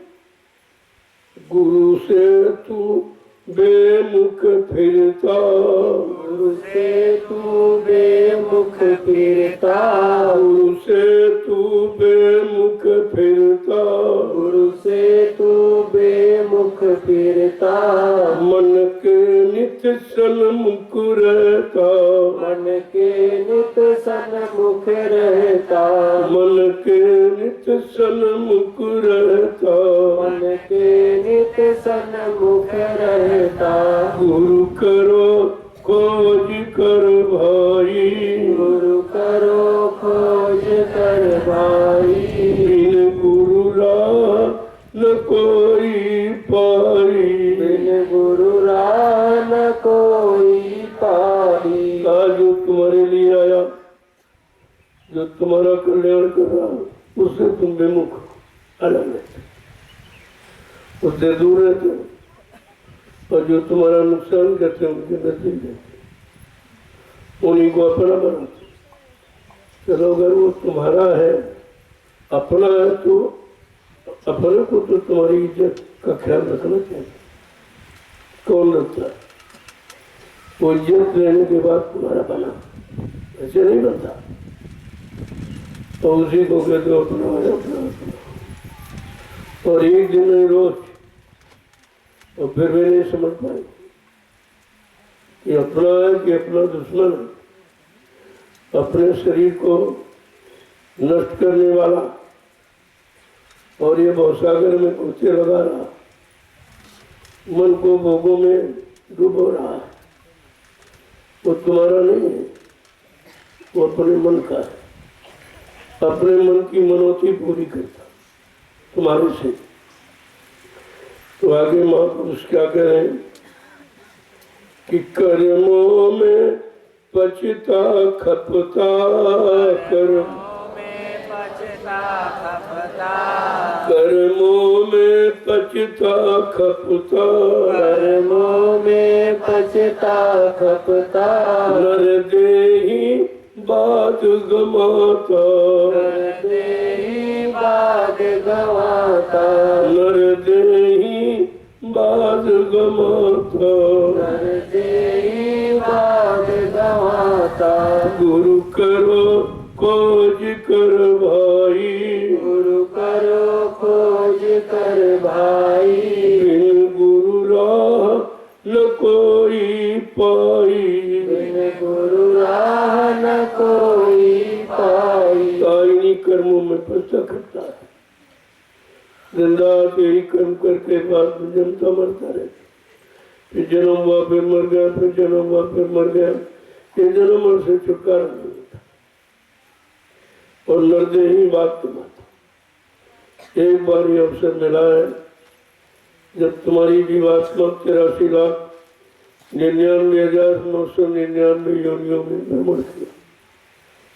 गुरु से तू बेमुख फिरता, गुरु से तू बेमुख फिरता, गुरु से तू बेमुख फिरता, गुरु से तू बेमुख फिरता, मन के नित सन्मुख रहता, मन के नित सन्मुख रहता, मन के नित सन्मुख रहता, मन के नित सन्मुख रहता। गुरु करो खोज कर भाई, गुरु करो खोज कर भाई, बिन गुरु राह न कोई पाई, बिन गुरु राह न कोई पाई। जो तुम्हारे लिए आया, जो तुम्हारा कल्याण कर रहा, उससे तुम विमुख अलग रहते, उससे दूर रहते, और जो तुम्हारा नुकसान करते हैं उनके नजदीक जाते, उन्हीं को अपना बनाते। चलो अगर वो तुम्हारा है, अपना है, तो अपने को तो तुम्हारी इज्जत का ख्याल रखना चाहिए। कौन रखता है? वो इज्जत लेने के बाद तुम्हारा बना, ऐसे नहीं बनता। तो उसी को कहते हो अपना है, अपना अपना। और एक दिन नहीं, रोज, और फिर भी नहीं समझ पाए कि अपना है कि अपना दुश्मन है। अपने शरीर को नष्ट करने वाला और ये भवसागर में कुर्ते लगा रहा, मन को भोगों में डूबो रहा है, वो तुम्हारा नहीं है, वो अपने मन का है। अपने मन की मनोती पूरी करता तुम्हारे से। तो आगे महापुरुष क्या कह रहे हैं कि कर्मों में पछता खपता, कर्मों में पछता खपता, कर्मों में पछता खपता, कर्मों में पछता खपता, नर देहि बाद गमाता, नर देहि बाद गवाता, नर देहि बाद गमाता, नर देहि बाद गवाता। गुरु करो खोज कर भाई, गुरु करो खोज कर भाई, बिन गुरु राह न कोई पाई, बिन गुरु राह न कोई पाई। ताइनी कर्मों में फंसा करता है। जिंदा यही कर्म करके बाद में जन्मता मरता रहे, फिर जन्म हुआ, फिर मर गया, फिर जन्म हुआ, फिर मर गया। ये जन्म मर से छुटकारा नहीं होता। और नरदेही बात कमाता। एक बार ये अवसर मिला है जब तुम्हारी जीवात्मा 83,99,999 योनियों में भ्रमण किया,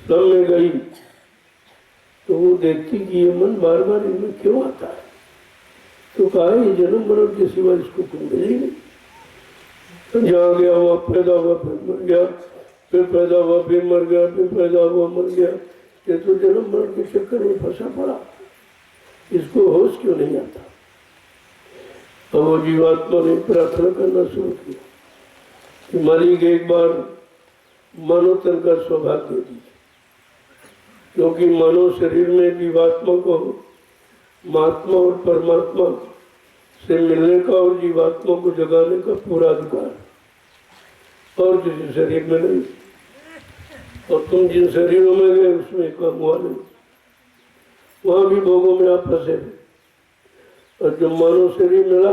सब में गई, तो वो देखती कि ये मन बार बार इनमें क्यों आता है। तो कहा ये जन्म मरण के सिवा इसको कोई मिले ही नहीं। तो जहाँ गया हुआ पैदा हुआ, फिर मर गया, फिर पैदा हुआ, फिर मर गया, फिर पैदा हुआ, मर गया। ये तो जन्म मरण के चक्कर में फंसा पड़ा, इसको होश क्यों नहीं आता। अब वो जीवात्मा ने प्रार्थना करना शुरू किया कि मालिक एक बार मानव तन का सौभाग्य दीजिए, क्योंकि मानव शरीर में जीवात्मा को महात्मा और परमात्मा से मिलने का और जीवात्मा को जगाने का पूरा अधिकार है, और किसी शरीर में नहीं। और तुम जिन शरीरों में गए उसमें काम हुआ नहीं, वहां भी भोगों में आप फंसे। और जब मानव शरीर मिला,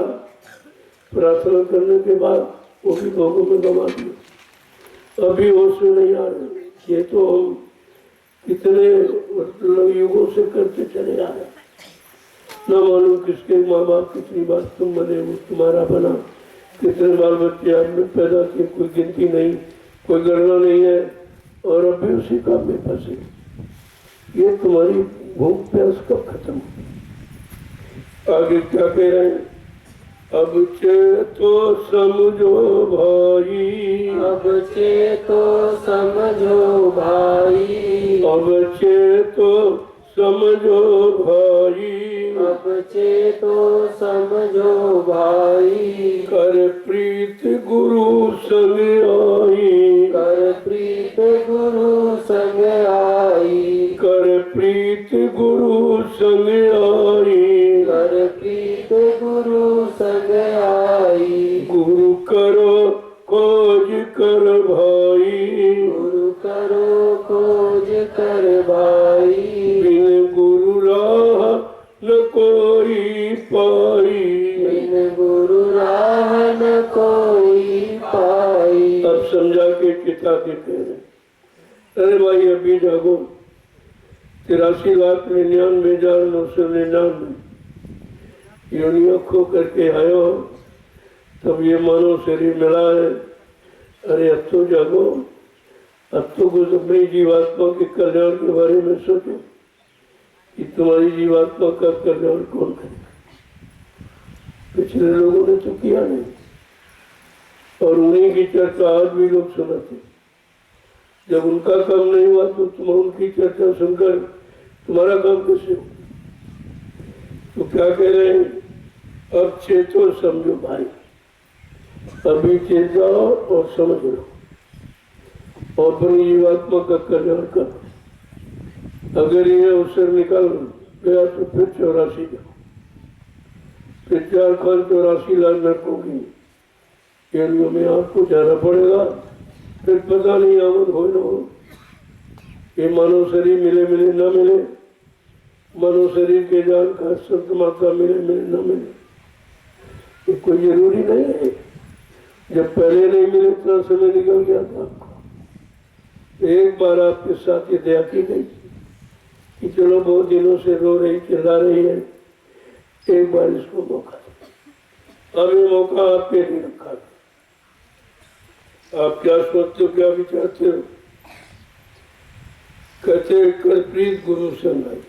प्रार्थना करने के बाद वो भी भोगों में गंवा दिया। अभी होश में नहीं आ रहे। ये तो हम कितने मतलब युगों से करते चले आ रहे, न मालूम किसके माँ बाप कितनी बार तुम बने, वो तुम्हारा बना, कितने बाल बच्चे आपने पैदा किए, कोई गिनती नहीं, कोई गणना नहीं है, और अभी उसी काम में फंसे। ये तुम्हारी भूख प्यास कब खत्म? आगे क्या कह रहे हैं? अब चेतो समझो भाई, अब चेतो समझो भाई, अब चेतो समझो भाई, अब चेतो समझो भाई। कर प्रीत गुरु संग आई, कर प्रीत गुरु संग आई, कर प्रीत गुरु संग आई, कर प्रीत गुरु संग आई। गुरु करो खोज कर भाई, गुरु करो खोज कर भाई, बिन गुरु राह न कोई पाई, बिन गुरु राह न कोई पाई। अब समझा के पिता के कह रहे, अरे भाई अभी जागो, 83,99,999 योनियों खो करके आयो, तब ये मानव शरीर मिला है। अरे अब तो जागो, अब तो कुछ अपनी जीवात्मा के कल्याण के बारे में सोचो कि तुम्हारी जीवात्मा का कल्याण कौन करेगा। पिछले लोगों ने तो किया नहीं, और उन्हीं की चर्चा आज भी लोग सुनाते। जब उनका काम नहीं हुआ तो तुम उनकी चर्चा सुनकर तुम्हारा काम कैसे हो? तो क्या कह रहे हैं, अब चेतो समझो भाई, अभी चेत जाओ और समझ लो और अपनी जीवात्मा का कल्याण करो। अगर ये अवसर निकल गया तो फिर 84 जाओ, फिर 4 खान 84 लाख नरकों की केलियों में आपको जाना पड़ेगा। फिर पता नहीं आमद हो न हो, ये मानव शरीर मिले मिले न मिले, मानव शरीर के जान का संत माता मिले मिले न मिले, ये कोई जरूरी नहीं है। जब पहले नहीं मिले इतना समय निकल गया था आपको। एक बार आपके साथ ये दया की गई कि चलो बहुत दिनों से रो रही चिल्ला रही है, एक बार इसको मौका दो। अब ये मौका आपके लिए रखा। आप क्या सोचते हो, क्या विचारते हो? कहते कर प्रीत गुरु संग आई।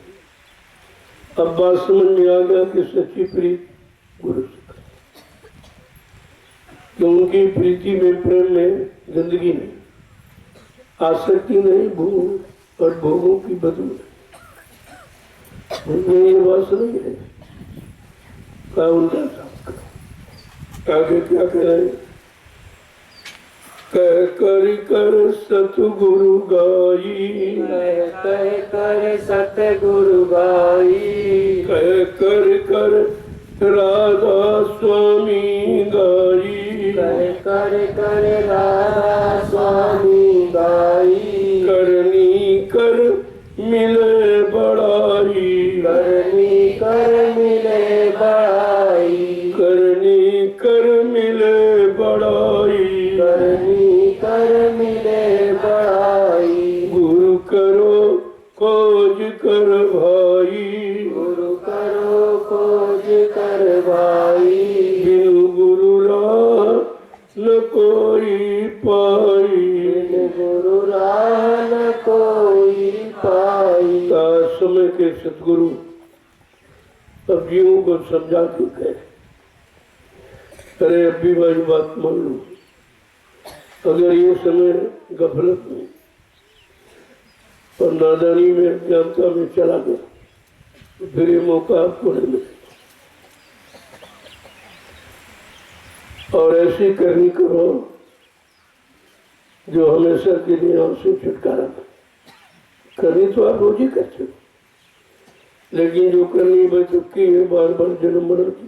अब बात समझ में आ गया कि सच्ची प्रीत गुरु से कर, कि उनकी प्रीति में, प्रेम में जिंदगी नहीं, आसक्ति नहीं, भोग और भोगों की बदबू नहीं। उनमें ये बात नहीं है। क्या उनका साथ करो। आगे क्या कह रहे हैं, कह कर सतगुरु गाई, कह कर सतगुरु गाई, कह कर राधा स्वामी गाई, कर राधा स्वामी गाई, करनी कर मिले बड़ाई, करनी कर मिले बड़ाई, करनी कर मिले बड़ाई, करनी कर मिले बड़ाई, गुरु करो खोज कर भाई, गुरु करो खोज कर भाई, बिनु गुरु राह न कोई पाई, बिन गुरु राह न कोई पाई। समय के सतगुरु अब जीवों को समझा के कहे, अरे अब भी भाई बात मान लो, अगर ये समय गफलत में और नादानी में, अज्ञानता में चला गया तो फिर ये मौका आपको नहीं मिलेगा। और ऐसी करनी करो जो हमेशा के लिए आपसे छुटकारा पाए। करनी तो आप रोज ही करते हो, लेकिन जो करनी बच चुकी है बार बार जन्म मरण की,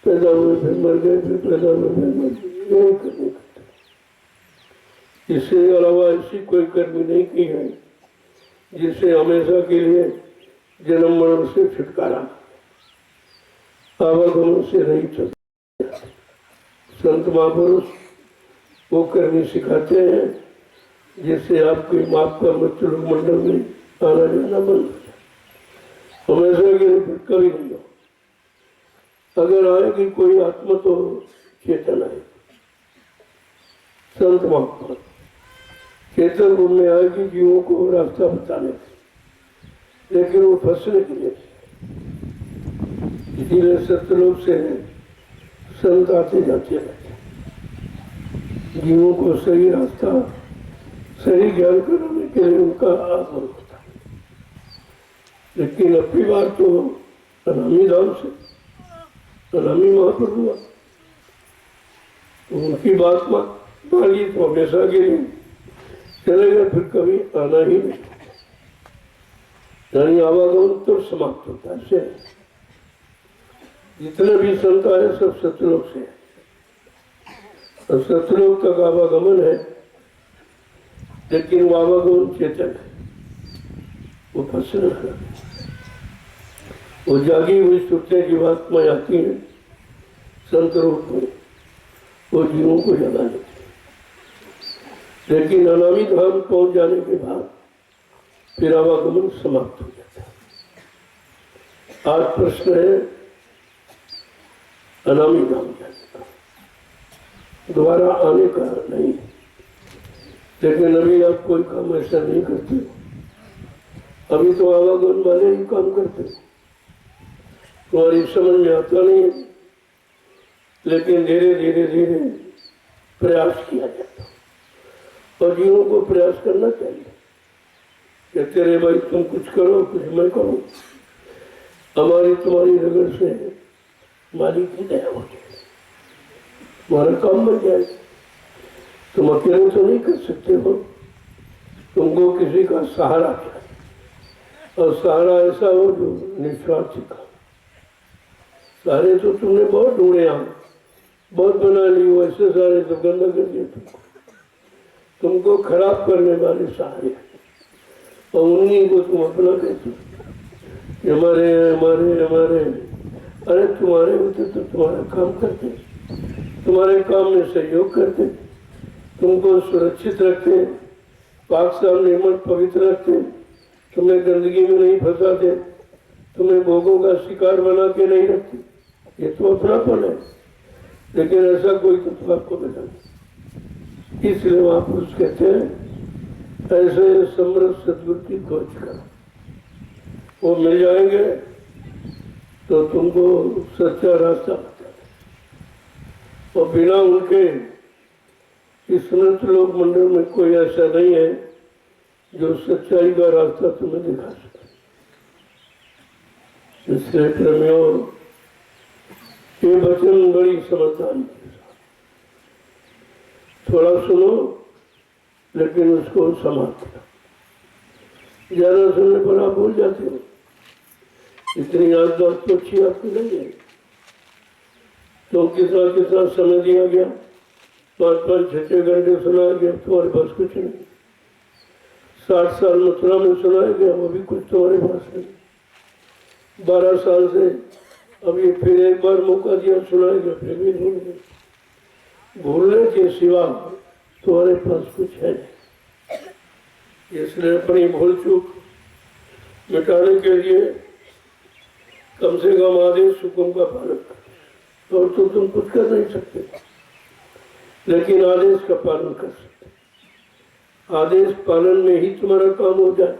पैदा हुए फिर मर गए, फिर पैदा हुए फिर मर गए, यही करनी करते। इससे अलावा ऐसी कोई कर्मी नहीं की है जिससे हमेशा के लिए जन्म मरण से छुटकारा, आवागमन से नहीं चलता। संत महापुरुष वो करनी सिखाते हैं जिससे आपके माप का मृत्यु मंडल में आना जाना बंद हो जाए, हमेशा के लिए फिर कभी नहीं हो। अगर आएगी कोई आत्मा तो चेतन आएगी, संत महापुरुष चेतन रूप में आएगी जीवों को रास्ता बताने के, लेकिन वो फंसने के लिए। इसीलिए सत्यलोक से संत आते जाते रहते, जीवों को सही रास्ता, सही ज्ञान कराने के लिए उनका आगमन होता है। लेकिन अपनी बार तो अनामी धाम से अनामी महापुरुष हुआ, तो उनकी बात मान ली तो हमेशा के लिए चलेगा, फिर कभी आना ही नहीं। यानी आवागमन तो समाप्त होता है। जितने भी संत आए सब सतलोक से, और सतलोक तक आवागमन है, लेकिन वो आवागमन चेतन है, वो फंसने लगा, वो जागी हुई सुरते जीवात्मा आती है संत रूप में, वो जीवों को जगा देती है। लेकिन अनामी धाम पहुंच जाने के बाद फिर आवागमन समाप्त हो जाता है। आज प्रश्न है अनामी धाम जाने का, दोबारा आने का नहीं। लेकिन अभी आप कोई काम ऐसा नहीं करते, अभी तो आवागमन वाले ही काम करते, तुम्हारी समझ में आता नहीं है लेकिन धीरे धीरे धीरे प्रयास किया जाता और जीवों को प्रयास करना चाहिए। कहते रहे भाई तुम कुछ करो कुछ मैं करूं, हमारी तुम्हारी नजर से मालिक की दया हो जाए, तुम्हारा काम बन जाए। तुम अकेले तो नहीं कर सकते हो, तुमको किसी का सहारा चाहिए और सहारा ऐसा हो जो निस्वार्थी का। सहारे तो तुमने बहुत ढूंढे, बहुत बना ली, वैसे सारे तो गंदा कर दिए तुमको खराब करने वाले सहारे, और उन्हीं को तुम अपना कहते हो हमारे हमारे हमारे। अरे तुम्हारे होते तो तुम्हारा काम करते, तुम्हारे काम में सहयोग करते, तुमको सुरक्षित रखते, पाक साफ निर्मल पवित्र रखते, तुम्हें गंदगी में नहीं फंसाते, तुम्हें भोगों का शिकार बना के नहीं रखते। ये तो अपनापन है, लेकिन ऐसा कोई तो आपको मिला नहीं। इसलिए महापुरुष कहते हैं ऐसे समृद्ध सदगुरु की खोज करो, वो मिल जाएंगे तो तुमको सच्चा रास्ता बता। और बिना उनके इस समृद्ध लोक मंडल में कोई ऐसा नहीं है जो सच्चाई का रास्ता तुम्हें दिखा सके। इसलिए प्रेमियों, ये वचन बड़ी समझदारी के साथ थोड़ा सुनो, लेकिन उसको समाप्त करो। ज्यादा सुनने पर आप भूल जाते हो, इतनी याददाश्त तो अच्छी आपकी नहीं है। तो कितना कितना समय दिया गया, 5-5, 6-6 घंटे सुनाया गया, तुम्हारे पास कुछ नहीं। 60 साल मथुरा में सुनाया गया, वो भी कुछ तुम्हारे पास नहीं। 12 साल से अब ये फिर एक बार मौका दिया, सुनाया गया, फिर भी भूल गए। भूलने के सिवा तुम्हारे पास कुछ है नहीं। इसलिए अपनी भूल चूक मिटाने के लिए कम से कम आदेश हुक्म का पालन करो। और तो तुम कुछ कर नहीं सकते, लेकिन आदेश का पालन कर सकते। आदेश पालन में ही तुम्हारा काम हो जाए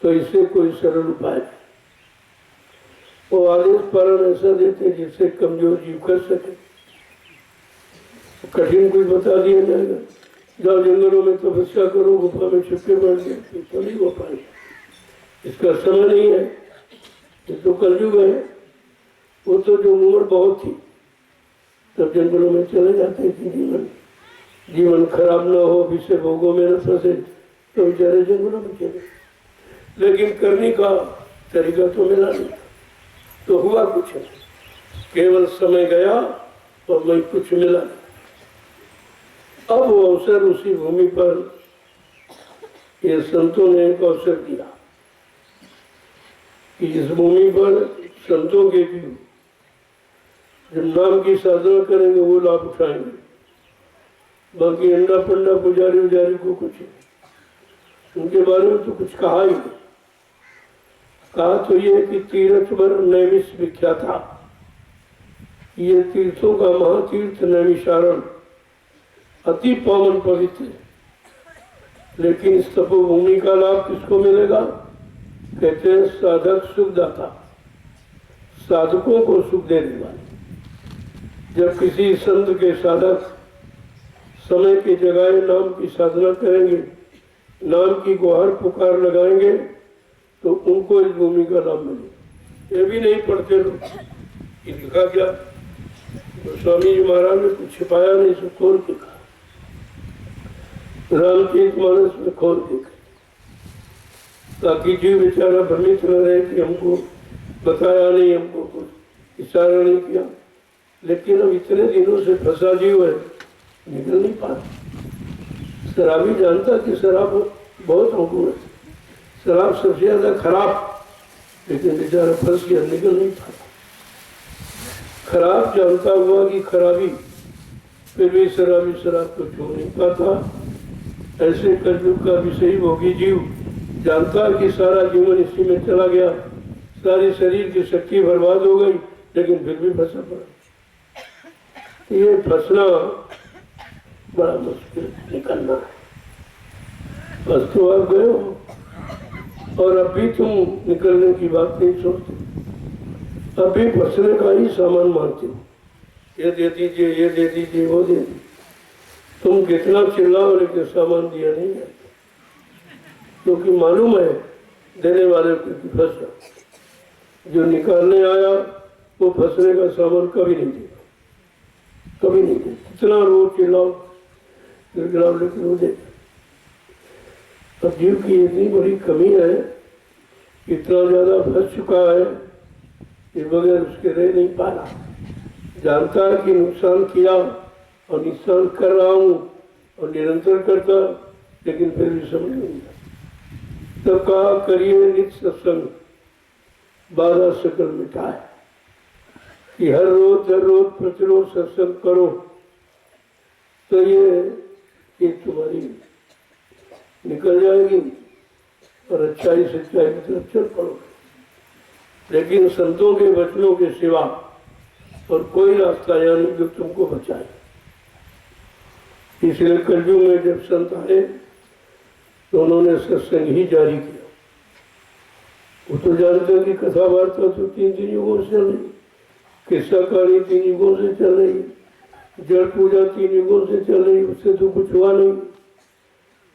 तो इससे कोई सरल उपाय नहीं। वो आदेश पालन ऐसा देते जिससे कमजोर जीव कर सके। कठिन कुछ बता दिया जाएगा, जाओ जंगलों में तपस्या करो, गुफा में छुपके बैठ गए, तो नहीं हो पाएगा। इसका समय नहीं है, ये तो कलयुग है। वो तो जो उम्र बहुत थी तब जंगलों में चले जाते थे, जीवन खराब ना हो, विषय भोगों में न फंसे, तो बेचारे जंगलों में चले। लेकिन करने का तरीका तो मिला नहीं, तो हुआ कुछ है, केवल समय गया और मैं कुछ मिला नहीं। अब वो अवसर उसी भूमि पर ये संतों ने एक अवसर दिया कि इस भूमि पर संतों के भी जब नाम की साधना करेंगे वो लाभ उठाएंगे। बाकी अंडा पंडा पुजारी उजारी को कुछ उनके बारे में तो कुछ कहा ही नहीं। कहा तो ये कि तीर्थ पर नैमिष विख्यात था, ये तीर्थों का महातीर्थ नैमिषारण अति पावन पवित्र। लेकिन इस तपोभूमि का लाभ किसको मिलेगा? कहते हैं साधक सुखदाता, साधकों को सुख देने वाले। जब किसी संत के साधक समय की जगह नाम की साधना करेंगे, नाम की गुहार पुकार लगाएंगे, तो उनको इस भूमि का लाभ मिलेगा। ये भी नहीं पढ़ते लोग, ये लिखा क्या? तो स्वामी जी महाराज ने कुछ छिपाया नहीं, सब खोल के कहा, रामचरित मानस में खोल के कहा, ताकि जीव बेचारा भ्रमित न रहे कि हमको बताया नहीं, हमको कुछ इशारा नहीं किया। लेकिन अब इतने दिनों से फंसा जीव है, निकल नहीं पा रहा। शराबी जानता कि शराब बहुत अंकुर है, शराब सबसे ज्यादा खराब, लेकिन बेचारा फंस गया, निकल नहीं पाता। खराब जानता हुआ कि खराबी, फिर भी शराबी शराब को छोड़ नहीं पाता। ऐसे कलयुग का विषयी भोगी जीव जानता कि सारा जीवन इसी में चला गया, सारी शरीर की शक्ति बर्बाद हो गई, लेकिन फिर भी फंसा पड़ा। ये फंसना बड़ा मुश्किल, निकलना है। बस तो आप गए हो और अब भी तुम निकलने की बात नहीं सोचते, अब भी फंसने का ही सामान मानते हो। ये दे दीजिए, ये दे दीजिए, वो दे दीजिए। तुम कितना चिल्लाओ लेकिन सामान दिया नहीं है, क्योंकि मालूम है देने वाले को फंस जाओ। जो निकालने आया वो फंसने का सामान कभी नहीं देगा, कभी नहीं देगा। कितना रो चिल्लाओ गिड़गिड़ाओ लेकिन वो देगा। अब जीव की इतनी बड़ी कमी है, इतना ज्यादा फंस चुका है कि बगैर उसके रह नहीं पा रहा। जानता है कि नुकसान किया और नुकसान कर रहा हूँ और निरंतर करता, लेकिन फिर भी समझ नहीं आता। तब कहा करिए नित्य सत्संग, बाधा सकल मिटाए, कि हर रोज प्रतिरोज सत्संग करो, तो ये तुम्हारी निकल जाएगी और अच्छाई सच्चाई की तरफ चल पड़ोगे। लेकिन संतों के वचनों के सिवा और कोई रास्ता यानी जो तुमको बचाए। इसलिए कलयुग में जब संत आए तो उन्होंने सत्संग ही जारी किया। वो तो जानते हैं कि कथा वार्ता तो 3 युगों से चल रही, किस्सा कहानी 3 युगों से चल रही, जड़ पूजा 3 युगों से चल रही, उससे तो कुछ हुआ नहीं।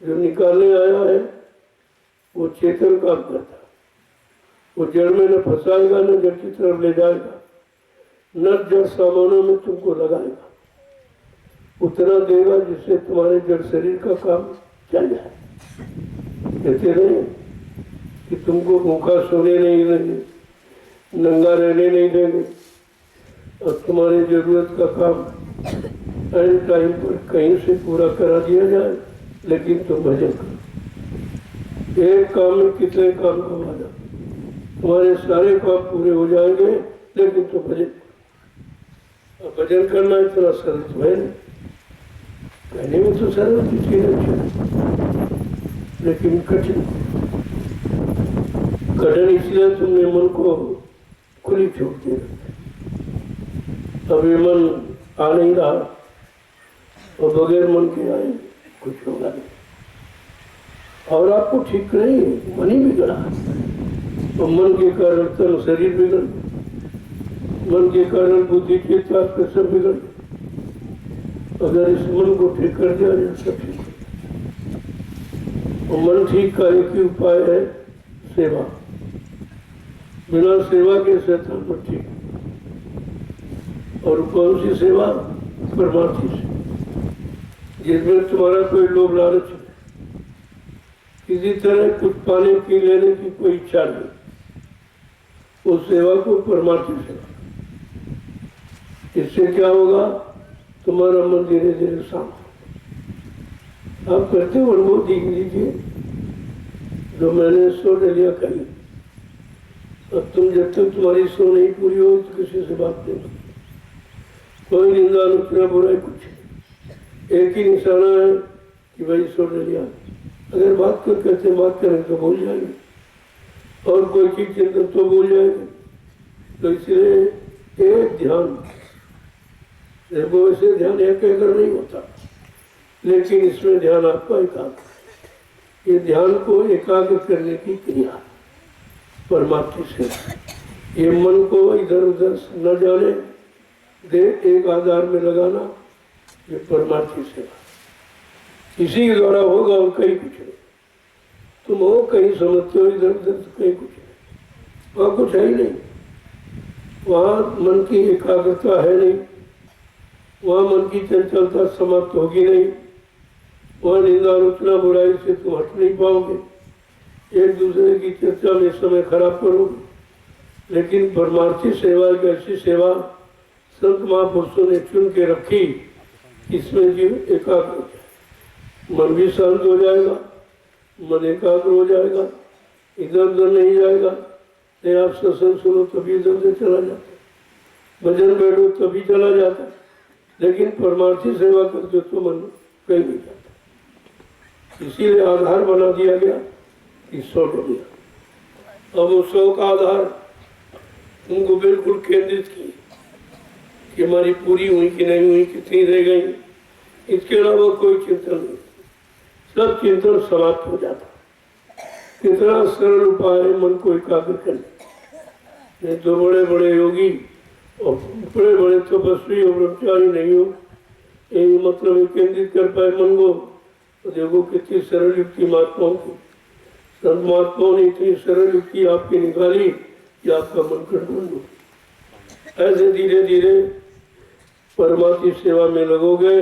जो निकालने आया है वो चेतन काम करता, वो जड़ में न फंसाएगा न जड़ की तरफ ले जाएगा, न जड़ सामानों में तुमको लगाएगा, उतना देगा जिससे तुम्हारे जड़ शरीर का काम चल जाए। कहते नहीं कि तुमको भूखा सोने नहीं देंगे, नंगा रहने नहीं देंगे, और तुम्हारी जरूरत का काम एंड टाइम पर कहीं से पूरा करा दिया जाए, लेकिन तुम भजन करो। एक काम में कितने काम का वादा, तुम्हारे सारे काम पूरे हो जाएंगे, लेकिन तुम भजन करो। भजन करना इतना सरल तो है नहीं, कहने में तो सरल चीज है, लेकिन कठिन। कठिन इसलिए तुमने मन को खुली छोड़ दी। अब ये मन आ नहीं रहा और बगैर मन के आए कुछ होगा नहीं। और आपको ठीक नहीं, मन ही बिगड़ा, और मन के कारण तन शरीर बिगड़, मन के कारण बुद्धि चेता सब बिगड़। अगर इस मन को ठीक कर दिया जाए सब ठीक। और मन ठीक का एक ही उपाय है सेवा। बिना सेवा के शैतान पर ठीक। और कौन सी सेवा? परमार्थी से, जिसमें तुम्हारा कोई लोभ लालच है, किसी तरह कुछ पाने की लेने की कोई इच्छा नहीं, उस सेवा को परमार्थी सेवा। इससे क्या होगा? तुम्हारा मन धीरे धीरे शांत। आप करते हो अनुभव देख लीजिए, जो मैंने 100 डलिया कही। अब तुम जब तक तुम्हारी 100 नहीं पूरी हो तो किसी से बात नहीं, कोई निंदा अनुचना बुराई कुछ। एक ही निशाना है कि भाई 100 डलिया, अगर बात कर कहते बात करें तो भूल जाएंगे, और कोई चीज चिंतन तो भूल जाएंगे। तो इसलिए एक ध्यान, देखो ऐसे ध्यान एक कहकर नहीं होता, लेकिन इसमें ध्यान आपका एकाग्र। ये ध्यान को एकाग्र करने की क्रिया परमात्मा से। ये मन को इधर उधर न जाने दे, एक आधार में लगाना, ये परमात्मा सेवा। इसी के द्वारा होगा और कहीं कुछ नहीं। तुम हो कहीं समझते हो इधर उधर, तो कहीं कुछ नहीं, वहाँ कुछ है ही नहीं। वहाँ मन की एकाग्रता है नहीं, वहाँ मन की चंचलता समाप्त होगी नहीं, वहाँ निंदा आलोचना बुराई से तुम हट नहीं पाओगे, एक दूसरे की चर्चा में समय खराब करोगे। लेकिन परमार्थी सेवा एक ऐसी सेवा संत महापुरुषों ने चुन के रखी, इसमें जीव एकाग्र हो जाए, मन भी शांत हो जाएगा, मन एकाग्र हो जाएगा, इधर उधर नहीं जाएगा। नहीं आप सत्संग सुनो तभी इधर उधर चला जाता, भजन बैठो तभी चला जाता, लेकिन परमार्थी सेवा करते तो मन कहीं नहीं जाता। इसीलिए आधार बना दिया गया कि 100 डलिया। अब उस 100 का आधार उनको बिल्कुल केंद्रित किए कि हमारी पूरी हुई कि नहीं हुई, कितनी रह गई, इसके अलावा कोई चिंतन नहीं, सब चिंतन समाप्त हो जाता। कितना सरल उपाय है मन को एकाग्र करने। नहीं तो बड़े बड़े योगी और बड़े बड़े तपस्वी और ब्रह्मचारी नहीं हो, यही मतलब केंद्रित कर पाए मन को। तो देखो कितनी सरल युक्ति महात्माओं की, संत महात्माओं ने इतनी सरल युक्ति आपकी निकाली कि आपका मन कंट्रोल हो। ऐसे धीरे धीरे परमात्मा की सेवा में लगोगे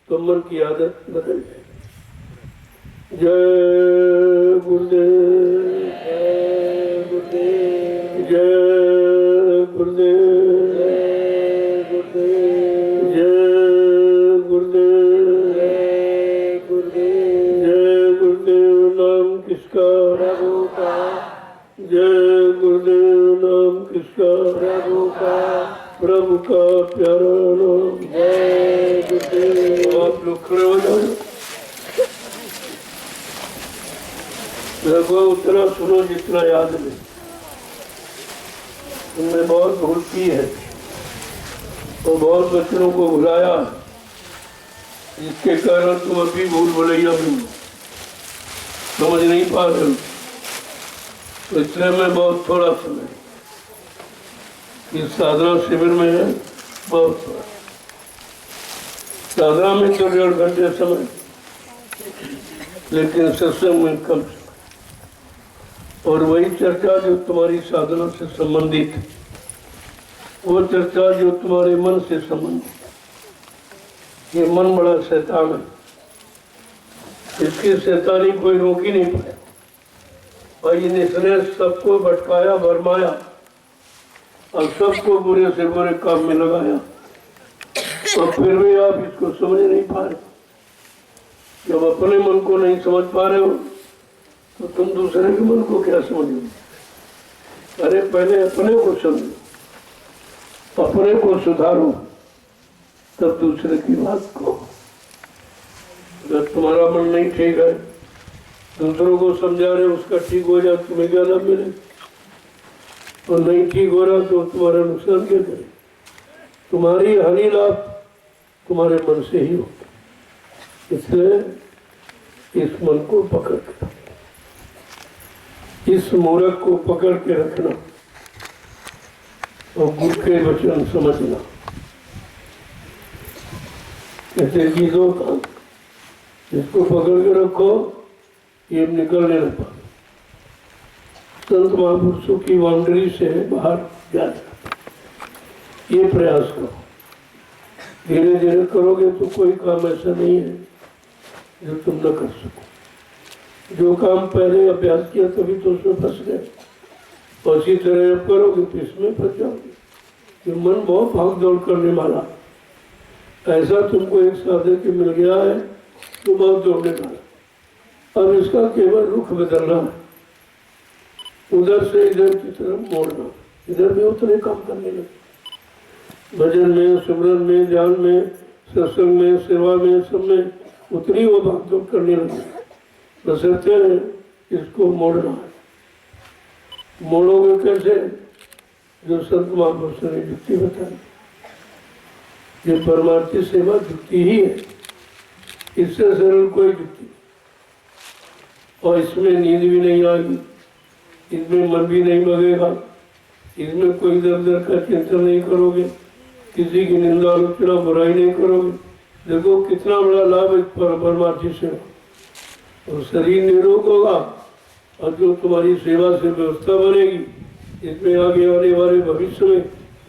तो मन की आदत बदल जाएगी। जय गुरुदेव, जय गुरुदेव, जय गुरुदेव, जय गुरुदेव, जय गुरुदेव, जय गुरुदेव। जय गुरुदेव नाम किसका, प्रभु का, जय गुरुदेव नाम किसका, प्रभु का, प्रभु का प्यारा नाम। जय गुरुदेव। आप लोग खड़े हो जाओ। लगभग उतना सुनो जितना याद है। तुमने बहुत भूल की है और बहुत बच्चों को भुलाया, जिसके कारण तुम अभी भूल भुलैया में समझ नहीं पा रहे हो। तो इसलिए मैं बहुत थोड़ा समय इस साधना शिविर में है, बहुत थोड़ा। साधना में तो 1.5 घंटे समय, लेकिन सत्संग में कम समय। और वही चर्चा जो तुम्हारी साधना से संबंधित है, वो चर्चा जो तुम्हारे मन से संबंधित। ये मन बड़ा शैतान है, इसकी शैतानी कोई रोक ही नहीं पाया। और इसने सबको भटकाया भरमाया और सबको बुरे से बुरे काम में लगाया, और फिर भी आप इसको समझ नहीं पा रहे। जब अपने मन को नहीं समझ पा रहे हो तो तुम दूसरे के मन को क्या समझोगे? अरे पहले अपने को समझो, अपने को सुधारो, तब दूसरे की बात को। अगर तुम्हारा मन नहीं ठीक है, दूसरों को समझा रहे उसका ठीक हो जाए, तुम्हें क्या लाभ मिले? और नहीं ठीक हो रहा तो तुम्हारा नुकसान क्या करे? तुम्हारी हानि लाभ तुम्हारे मन से ही होगा। इसलिए इस मन को पकड़ के, इस मूर्ख को पकड़ के रखना और गुरु के वचन समझना। ऐसे की 2 काम, इसको पकड़ के रखो, ये निकलने न पाए। संत महापुरुषों की बाउंड्री से बाहर जाए, ये प्रयास करो। धीरे धीरे करोगे तो कोई काम ऐसा नहीं है जो तुम न कर सको। जो काम पहले अभ्यास किया तभी तो उसमें फंस गए, और इसी तरह अब करोगे तो इसमें फंस जाओगे। ये मन बहुत भाग दौड़ करने वाला, ऐसा तुमको एक साधक के मिल गया है तो बहुत दौड़ने वाला। अब इसका केवल रुख बदलना है, उधर से इधर की तरफ मोड़ना। इधर में उतने काम करने लगे, भजन में, सिमरन में, ध्यान में, सत्संग में, सेवा में, सब में उतनी वो भाग दौड़ करने लगे। बसरते इसको मोड़ना है। मोड़ोगे कैसे? जो संत महापुरुषों ने युक्ति बताई, ये परमार्थी सेवा युक्ति ही है, इससे सरल कोई युक्ति नहीं। और इसमें नींद भी नहीं आएगी, इसमें मन भी नहीं लगेगा, इसमें कोई दर दर का चिंतन नहीं करोगे, किसी की निंदा आलोचना बुराई नहीं करोगे। देखो कितना बड़ा लाभ है परमार्थी सेवा। और शरीर निरोग होगा, और जो तुम्हारी सेवा से व्यवस्था बनेगी, इसमें आगे आने वाले भविष्य में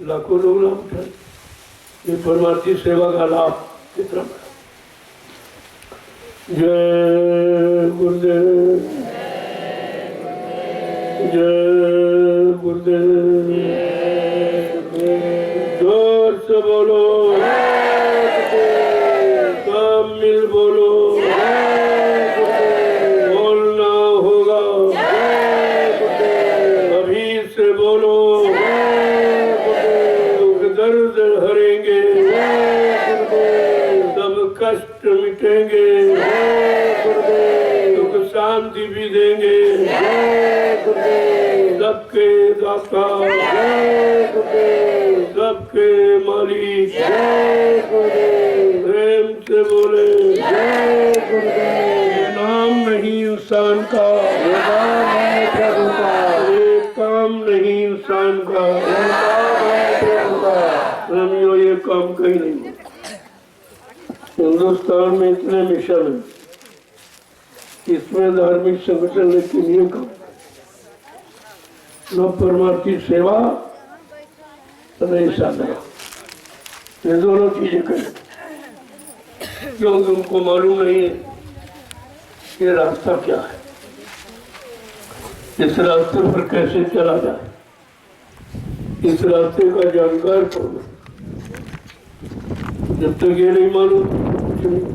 लाखों लोग लाभ उठाए। ये परमार्थी सेवा का लाभ कितना बड़ा। जय गुरुदेव, जय गुरुदेव, जोर से बोलो, सब मिल बोलो, बोलना होगा, अभी से बोलो, दुख दर्द हरेंगे, सब कष्ट मिटेंगे, दुख शांति भी देंगे, सबके दाता, सबके मालिक, प्रेम से बोले, ये नाम नहीं इंसान का, ये काम नहीं इंसान का, हिंदुस्तान में इतने मिशन हैं, इसमें धार्मिक संगठन लेकिन ये कम न परमार्थी सेवा नहीं साधना, ये दोनों चीजें करें क्योंकि उनको मालूम नहीं है ये रास्ता क्या है, इस रास्ते पर कैसे चला जाए, इस रास्ते का जानकार कौन है। जब तक ये नहीं मालूम कुछ नहीं।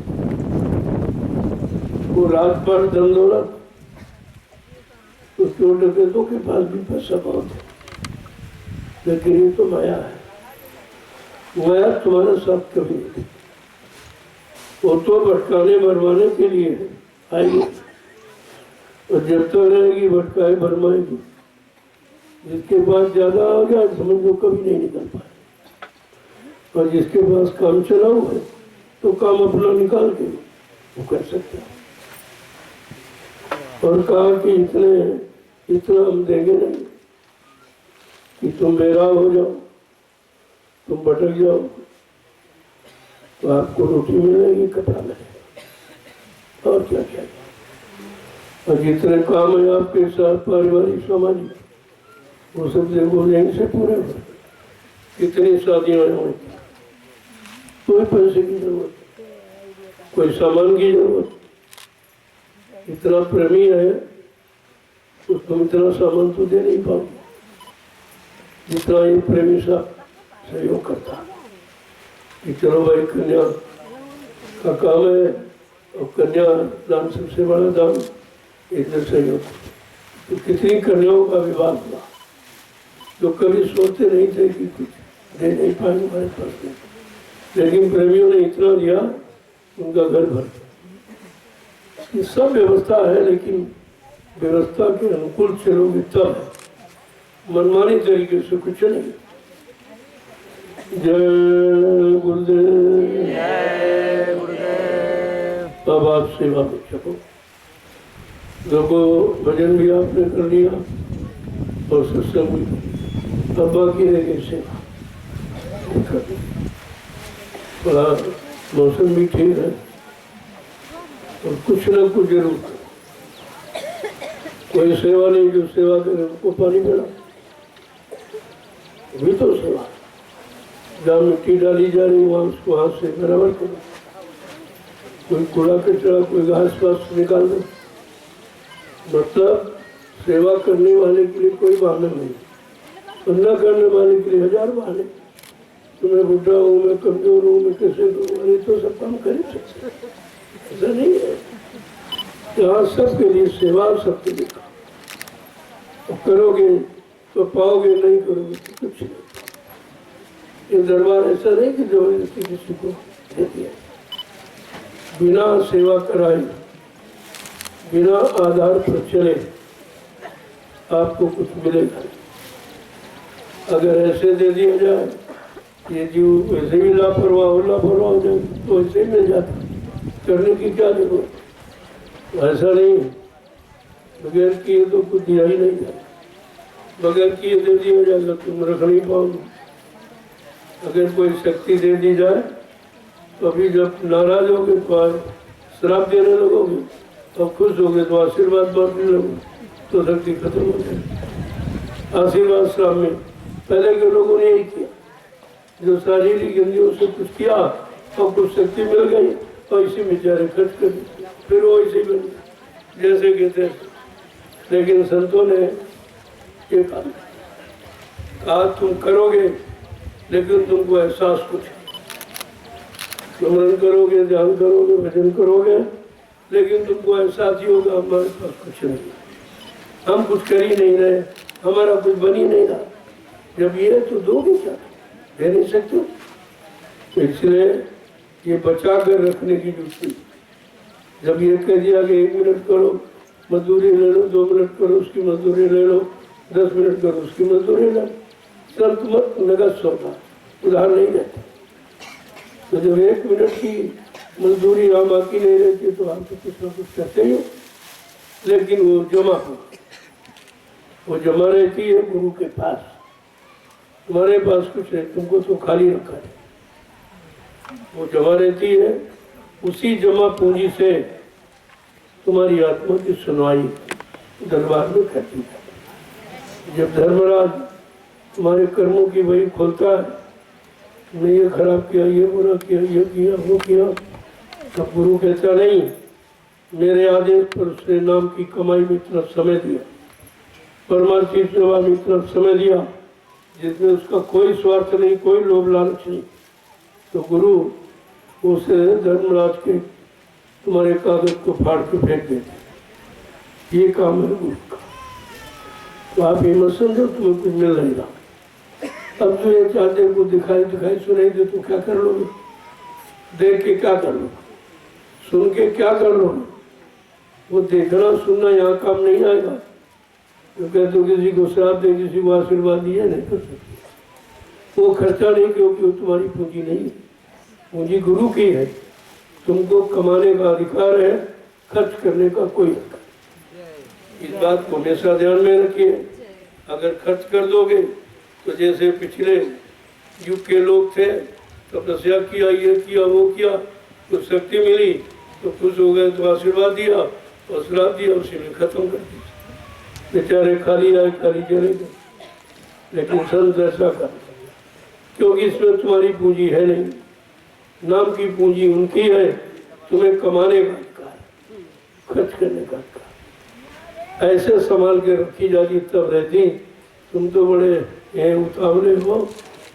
वो रात भर धन दौलत, तो चोर डकैतों के पास भी पैसा बहुत है, लेकिन ये तो माया है। माया तुम्हारा साथ कभी नहीं, वो तो भटकाने भरमाने के लिए है, आएगी और जब तक रहेगी भटकाए भरमाएगी। जिसके पास ज्यादा आ गया समझो कभी नहीं निकल पाए, और जिसके पास काम चला हुआ है तो काम अपना निकाल के वो कर सकता है। और कहा कि इतना हम देंगे नहीं कि तुम बेराह हो जाओ, तुम भटक जाओ, तो आपको रोटी मिलेगी, कपड़ा मिलेगा, और क्या क्या। और जितने काम है आपके साथ पारिवारिक सामाजिक, वो सब देखो यहीं से पूरे हो। कितनी शादियां हुई, कोई पैसे की जरूरत, कोई सामान की जरूरत, इतना प्रेमी है उसको इतना सामान तो दे नहीं पाओगे जितना ये प्रेमी सा सहयोग करता कि चलो भाई कन्या का काम है, और कन्या दान सबसे बड़ा दान, इधर सहयोग। तो कितनी कन्याओं का विवाह हुआ जो कभी सोचते नहीं थे कि कुछ दे नहीं पाएंगे हमारे पास में, लेकिन प्रेमियों ने इतना दिया उनका घर भर। ये सब व्यवस्था है, लेकिन व्यवस्था के अनुकूल चलोगे तब है, मनमानी तरीके से कुछ नहीं। जय गुरुदेव। जय गुरुदेव। अब आप सेवा में चलो, देखो भजन भी आपने कर लिया और सत्संग भी, अब बाकी रह गई सेवा। बड़ा मौसम भी ठीक है और कुछ न कुछ जरूर कोई सेवा नहीं जो सेवा करे उनको पानी मिला भी तो सेवा। जहाँ मिट्टी डाली जा रही वहाँ उसको हाथ से बराबर करो, कोई कूड़ा कचरा कोई घास पास निकाल दो। मतलब सेवा करने वाले के लिए कोई बहाना नहीं, और न करने वाले के लिए हजार बहाने। तुम्हें बुढ़ा हूँ, मैं कमजोर हूँ, मैं कैसे करूँ, अरे तो सब काम कर ही सकते, ऐसा नहीं है। यहाँ सबके लिए सेवा, सबके लिए काम करोगे तो पाओगे, नहीं करोगे तो कुछ नहीं। ये दरबार ऐसा नहीं कि जबरदस्ती किसी को दे दिया, बिना सेवा कराए, बिना आधार पर चले आपको कुछ मिलेगा। अगर ऐसे दे दिया जाए, ये जीव वैसे भी लापरवाह हो जाए तो ऐसे ही मिल जाता, करने की क्या जरूरत। ऐसा नहीं, बगैर किए तो कुछ दिया ही नहीं जाता, बगैर किए दे दिया जाएगा तुम रख नहीं पाओगे। अगर कोई शक्ति दे दी जाए तो अभी जब नाराज होगे तो श्राप देने लगोगे, और खुश होगे तो आशीर्वाद बांटने लगोगे, तो शक्ति खत्म हो जाएगी। आशीर्वाद श्राप में पहले के लोगों ने यही किया, जो शारीरिक इंद्रियों से कुछ किया और कुछ शक्ति मिल गई और इसी में बेचारे खर्च कर दिए, फिर वो इसी बन गए जैसे कहते। लेकिन संतों ने ये कहा तुम करोगे, लेकिन तुमको एहसास कुछ, स्मरण करोगे, ध्यान करोगे, भजन करोगे, लेकिन तुमको एहसास ही होगा हमारे पास कुछ नहीं, हम कुछ कर ही नहीं रहे, हमारा कुछ बन ही नहीं रहा। जब ये तो दोगे क्या, दे नहीं सकते। तो इसलिए ये बचा कर रखने की जरूरत। जब ये कह दिया कि 1 मिनट करो मजदूरी ले लो, 2 मिनट करो उसकी मजदूरी ले लो, 10 मिनट करो उसकी मजदूरी ले लो, सब तुम नगद सौदा उधार नहीं रहता। तो जब 1 मिनट की मजदूरी यहाँ बाकी नहीं रहती तो आप तो कुछ ना कुछ करते ही हो, लेकिन वो जमा रहती है गुरु के पास। तुम्हारे पास कुछ नहीं, तुमको तो खाली रखा है, वो जमा रहती है उसी जमा पूंजी से तुम्हारी आत्मा की सुनवाई दरबार में करती है। जब धर्मराज तुम्हारे कर्मों की वही खोलता है, तुमने ये खराब किया, ये बुरा किया, ये किया, वो किया, तब गुरु कहता नहीं, मेरे आदेश पर उसने नाम की कमाई में इतना समय दिया, परमार्थी सेवा में इतना समय दिया जिसमें उसका कोई स्वार्थ नहीं, कोई लोभ लालच नहीं, तो गुरु उसे धर्मराज के तुम्हारे कागज को फाड़ के फेंक देते। ये काम है गुरु का। तो आप ये मत समझो तुम्हें कुछ मिल रहेगा। अब तो ये चाहते को दिखाई सुनाई दे तो क्या कर लोगे? देख के क्या कर लोगे? सुन के क्या कर लोगे? वो देखना सुनना यहाँ काम नहीं आएगा। तो कहते हो किसी को श्राप दे, किसी को आशीर्वाद दिए, नहीं कर सकते। वो खर्चा नहीं, क्योंकि वो तुम्हारी पूंजी नहीं है, पूंजी गुरु की है। तुमको कमाने का अधिकार है, खर्च करने का कोई अधिकार नहीं। इस बात को हमेशा ध्यान में रखिए। अगर खर्च कर दोगे तो जैसे पिछले युग के लोग थे, तपस्या किया, ये किया, वो किया, कुछ शक्ति मिली तो खुश हो गए, तो आशीर्वाद दिया और श्राप दिया, उसी में खत्म कर दिया। बेचारे खाली आए खाली चले गए। लेकिन संत ऐसा कर, क्योंकि इसमें तुम्हारी पूंजी है नहीं, नाम की पूंजी उनकी है, तुम्हें कमाने का अधिकार, खर्च करने का अधिकार। ऐसे संभाल के रखी जाती तब रहती। तुम तो बड़े हैं उतावले हो,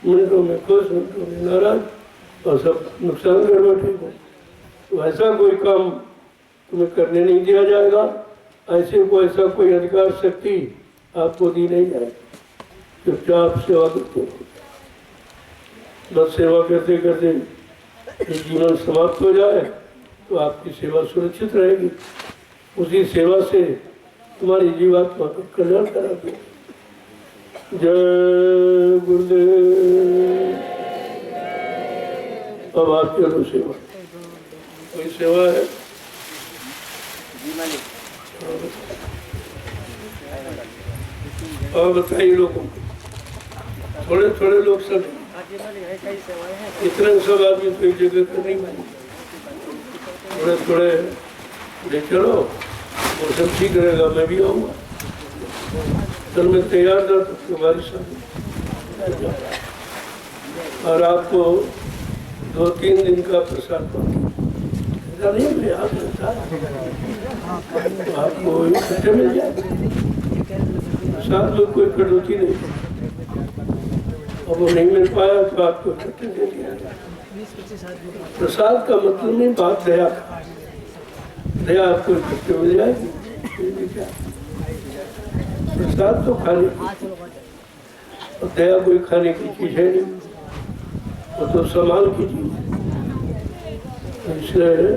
मिनटों में खुश, मिनटों में नाराज और सब नुकसान कर बैठे हो। तो ऐसा कोई काम तुम्हें करने नहीं दिया जाएगा। ऐसे को ऐसा कोई अधिकार शक्ति आपको दी नहीं जाएगी। चुपचाप सेवा करते हो, बस सेवा करते करते जीवन समाप्त हो जाए तो आपकी सेवा सुरक्षित रहेगी। उसी सेवा से तुम्हारी जीवात्मा का कल्याण कराते। जय गुरुदेव। अब आप चलो सेवा। कोई सेवा है? और बताइए लोगों को, थोड़े थोड़े लोग सब, इतने सब आदमी तो एक जगह कर नहीं पाएंगे। थोड़े थोड़े ले चलो, वो सब ठीक रहेगा। मैं भी आऊँगा, कल मैं तैयार था तो तुम्हारे साथ, और आपको 2-3 दिन का प्रसाद नहीं मैं याद रहता, आपको इकट्ठे मिल जाए। प्रसाद में कोई कटौती नहीं, और वो नहीं मिल पाया तो आपको इकट्ठे दे दिया। प्रसाद का मतलब नहीं बात दया का, दया आपको इकट्ठे मिल जाएगी। क्या प्रसाद तो खाने की, और दया कोई खाने की चीज है नहीं, वो तो संभाल की चीज है। इसलिए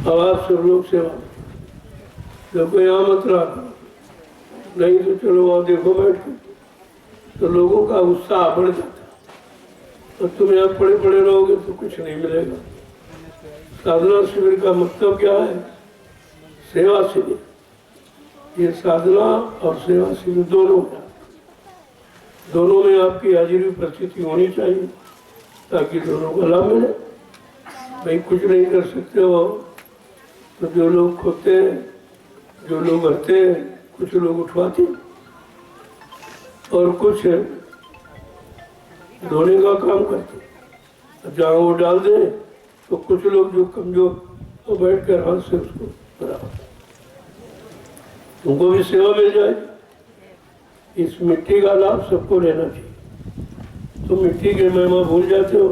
अब आप सब लोग सेवा, देखो यहाँ मत रहा, नहीं तो चलो वहाँ देखो बैठ के, तो लोगों का उत्साह बढ़ जाता। और तुम यहाँ पड़े पड़े रहोगे तो कुछ नहीं मिलेगा। साधना शिविर का मतलब क्या है? सेवा शिविर। ये साधना और सेवा शिविर दोनों में आपकी हाजिरी उपस्थिति होनी चाहिए, ताकि दोनों का लाभ मिले। भाई कुछ नहीं कर सकते हो तो जो लोग खोते हैं, जो लोग हरते हैं, कुछ लोग उठवाते और कुछ धोने का काम करते। जहाँ वो डाल दे तो कुछ लोग जो कमजोर वो बैठ कर हाथ से उसको बराबर, तुमको भी सेवा मिल जाए। इस मिट्टी का लाभ सबको लेना चाहिए। तुम मिट्टी के महिमा भूल जाते हो,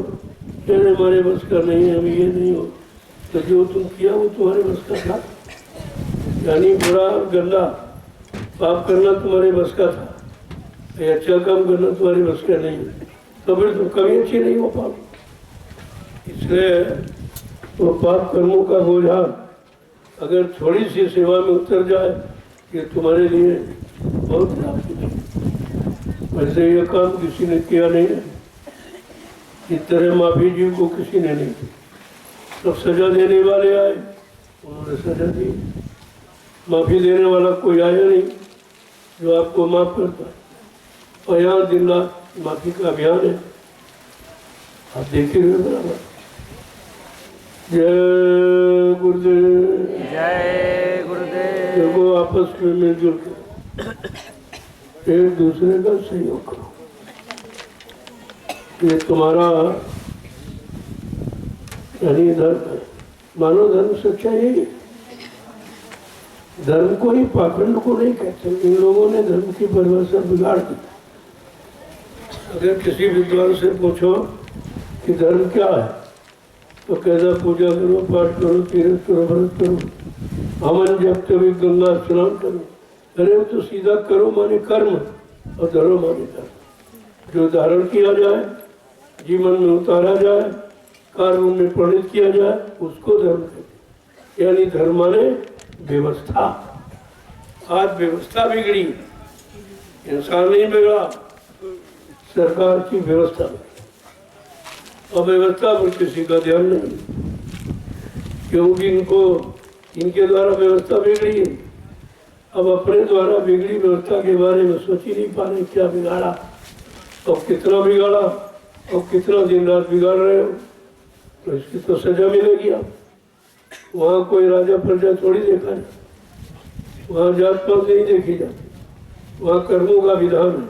कहने हमारे बस का नहीं है, अभी ये नहीं हो, तो जो तुम किया वो तुम्हारे बस का था। यानी बुरा गंदा पाप करना तुम्हारे बस का था, अच्छा काम करना तुम्हारे बस का नहीं है, तो फिर तुम कभी अच्छी नहीं हो पाओगे। इसलिए वो पाप कर्मों का बोझा अगर थोड़ी सी सेवा में उतर जाए, ये तुम्हारे लिए बहुत लाभ है। वैसे ये काम किसी ने किया नहीं है, इस तरह माफी जी को किसी ने नहीं दी। तो सजा देने वाले आए, उन्होंने सजा दी। माफी देने वाला कोई आया नहीं जो आपको माफ करता है। और यहाँ दिन रात माफी का अभियान है, आप देखे हुए बराबर। जय गुरुदेव। जय गुरुदेव। देखो आपस में मिलजुल कर एक दूसरे का सहयोग करो। ये तुम्हारा यानी धर्म है। मानो धर्म सच्चा यही है। धर्म को ही पाखंड को नहीं कहते। इन लोगों ने धर्म की परिभाषा बिगाड़ दी। अगर किसी विद्वान से पूछो कि धर्म क्या है तो कहता पूजा करो, पाठ करो, तीर्थ करो, व्रत करो, हवन जप करो, गंगा स्नान करो। अरे वो तो सीधा करो माने कर्म और धरो माने धर्म। जो धारण किया जाए, जीवन में उतारा जाए, कार्य में प्रणीत किया जाए, उसको धर्म कहते। यानी धर्म माने व्यवस्था। आज व्यवस्था बिगड़ी, इंसान नहीं बिगड़ा, सरकार की व्यवस्था बिगड़ी। और व्यवस्था पर किसी का ध्यान नहीं, क्योंकि इनके द्वारा व्यवस्था बिगड़ी है। अब अपने द्वारा बिगड़ी व्यवस्था के बारे में सोच ही नहीं पा रहे क्या बिगाड़ा और कितना बिगाड़ा और कितना दिन रात बिगाड़ रहे हो, तो इसकी तो सजा मिलेगी। आप वहाँ कोई राजा प्रजा थोड़ी देखा है, वहाँ जात पात नहीं देखी जाती, वहाँ कर्मों का विधान है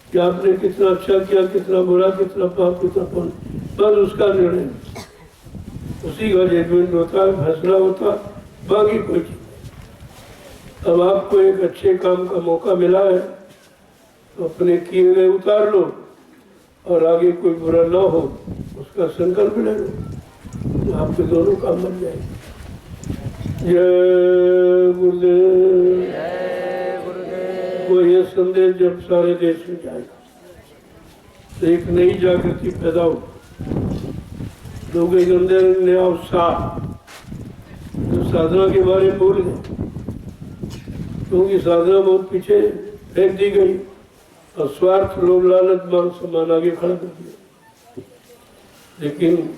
कि आपने कितना अच्छा किया, कितना बुरा, कितना पाप, कितना पुण्य, बस उसका निर्णय, उसी का जजमेंट होता है, फैसला होता है, बाकी कोई चीज नहीं। अब आपको एक अच्छे काम का मौका मिला है तो अपने किए गए उतार लो और आगे कोई बुरा ना हो उसका संकल्प ले लो, तो आपके दोनों काम बन जाएंगे। जय गुरुदेव। जय गुरुदेव। वो ये संदेश जब सारे देश में जाएगा तो एक नई जागृति पैदा हो, लोगों के अंदर नया उत्साह, जो साधना के बारे में भूल गए, क्योंकि साधना बहुत पीछे फेंक दी गई और स्वार्थ, लोभ, लालच, मान सम्मान आगे खड़ा कर दिया। लेकिन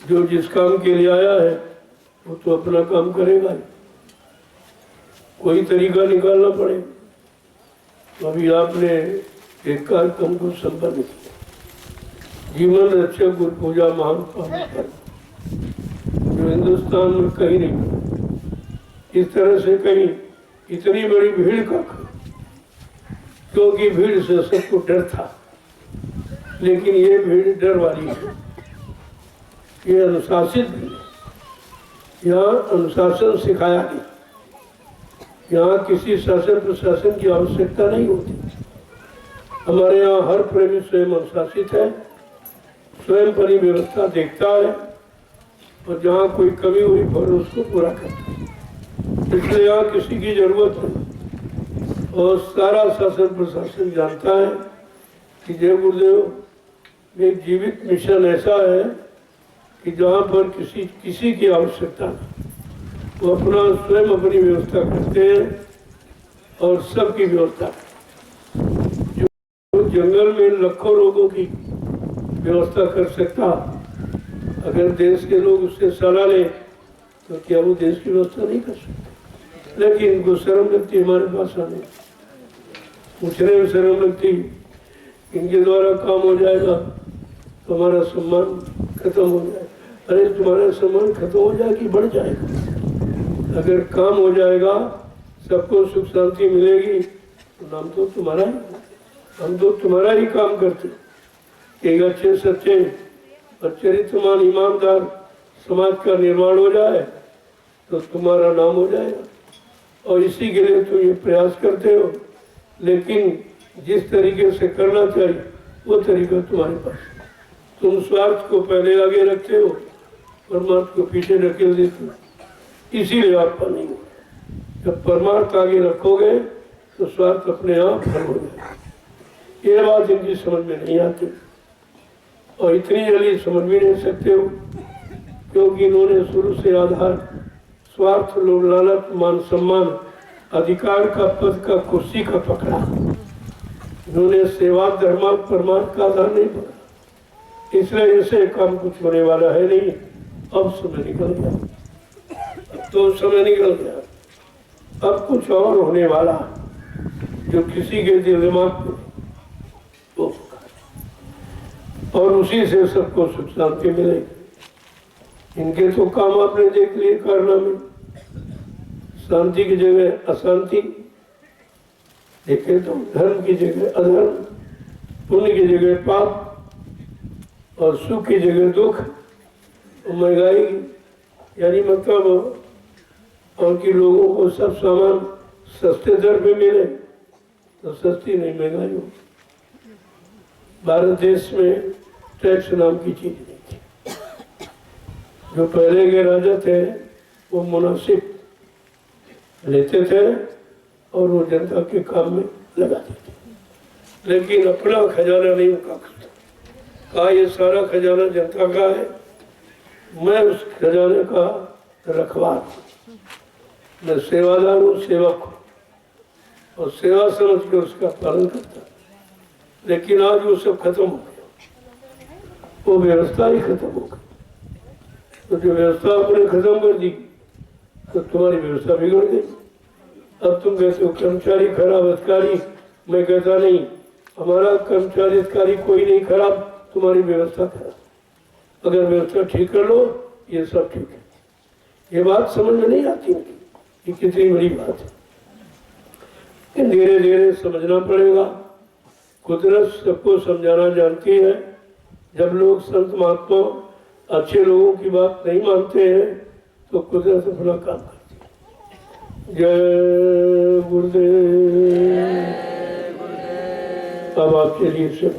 जो जिस काम के लिए आया है वो तो अपना काम करेगा ही, कोई तरीका निकालना पड़ेगा। अभी आपने एक कार्यक्रम को संपन्न किया, जीवन रक्षक गुरु पूजा महान पावन, जो हिंदुस्तान में कहीं नहीं, इस तरह से कहीं इतनी बड़ी भीड़ का, क्योंकि भीड़ से सबको डर था, लेकिन ये भीड़ डर वाली है, ये अनुशासित भीड़ है। यहाँ अनुशासन सिखाया गया, यहाँ किसी शासन प्रशासन की आवश्यकता नहीं होती। हमारे यहाँ हर प्रेमी स्वयं अनुशासित है, स्वयं अपनी व्यवस्था देखता है और जहाँ कोई कमी हुई फौरन उसको पूरा करता है। इसलिए यहाँ किसी की जरूरत नहीं और सारा शासन प्रशासन जानता है कि जय गुरुदेव एक जीवित मिशन ऐसा है कि जहाँ पर किसी की आवश्यकता नहीं, वो अपना स्वयं अपनी व्यवस्था करते हैं और सबकी व्यवस्था। जो जंगल में लाखों लोगों की व्यवस्था कर सकता, अगर देश के लोग उससे सलाह लें तो क्या वो देश की व्यवस्था नहीं कर सकते? लेकिन इनको शर्म लगती हमारे पास आने, पूछने में शर्म लगती, इनके द्वारा काम हो जाएगा तो हमारा सम्मान खत्म हो जाएगा। अरे तुम्हारा सम्मान खत्म हो जाए कि बढ़ जाएगा? अगर काम हो जाएगा, सबको सुख शांति मिलेगी तो नाम तो तुम्हारा ही, हम तो तुम्हारा ही काम करते। एक अच्छे सच्चे और चरित्रमान ईमानदार समाज का निर्माण हो जाए तो तुम्हारा नाम हो जाएगा और इसी के लिए तुम ये प्रयास करते हो। लेकिन जिस तरीके से करना चाहिए वो तरीका तुम्हारे पास, तुम स्वार्थ को पहले आगे रखते हो, परमार्थ को पीछे ढकेल देते हो, इसीलिए आपका नहीं होगा। जब परमार्थ आगे रखोगे तो स्वार्थ अपने आप हल हो जाएगा। ये बात इनकी समझ में नहीं आती और इतनी जल्दी समझ भी नहीं सकते हो, क्योंकि इन्होंने शुरू से आधार स्वार्थ, लोभ, लालच, मान सम्मान, अधिकार का, पद का, कुर्सी का पकड़ा। इन्होंने सेवा, धर्म, परमार्थ का आधार नहीं पकड़ा, इसलिए ऐसे काम कुछ होने वाला है नहीं। अब समय निकल गया, तो समय निकल गया, अब कुछ और होने वाला जो किसी के दिल दिमाग में और उसी से सबको सुख शांति मिलेगी। इनके तो काम आपने देख लिए कारनामे, शांति की जगह अशांति, देखे तो धर्म की जगह अधर्म, पुण्य की जगह पाप और सुख की जगह दुख, महंगाई यानी मतलब और कि लोगों को सब सामान सस्ते दर पे मिले तो सस्ती नहीं महंगाई हो। भारत देश में टैक्स नाम की चीज नहीं थी। जो पहले के राजा थे वो मुनासिब लेते थे और वो जनता के काम में लगाते थे, लेकिन अपना खजाना नहीं उनका कहा ये सारा खजाना जनता का है, मैं उस खजाने का रखवार हूँ, मैं सेवादार हूँ, सेवक हूँ और सेवा समझ के उसका पालन करता। लेकिन आज वो सब खत्म हो गया, वो व्यवस्था ही खत्म हो गई। तो जो व्यवस्था आपने खत्म कर दी तो तुम्हारी व्यवस्था बिगड़ गई। अब तुम कहते हो कर्मचारी खराब, अधिकारी, मैं कहता नहीं, हमारा कर्मचारी अधिकारी कोई नहीं खराब, तुम्हारी व्यवस्था खराब। अगर व्यवस्था ठीक कर लो ये सब ठीक है। ये बात समझ में नहीं आती ये कितनी बड़ी बात है। धीरे धीरे समझना पड़ेगा। कुदरत सबको समझाना जानती है। जब लोग संत महात्मा अच्छे लोगों की बात नहीं मानते हैं तो कुदरत अपना काम करती है। जय गुरुदेव। अब आपके लिए सब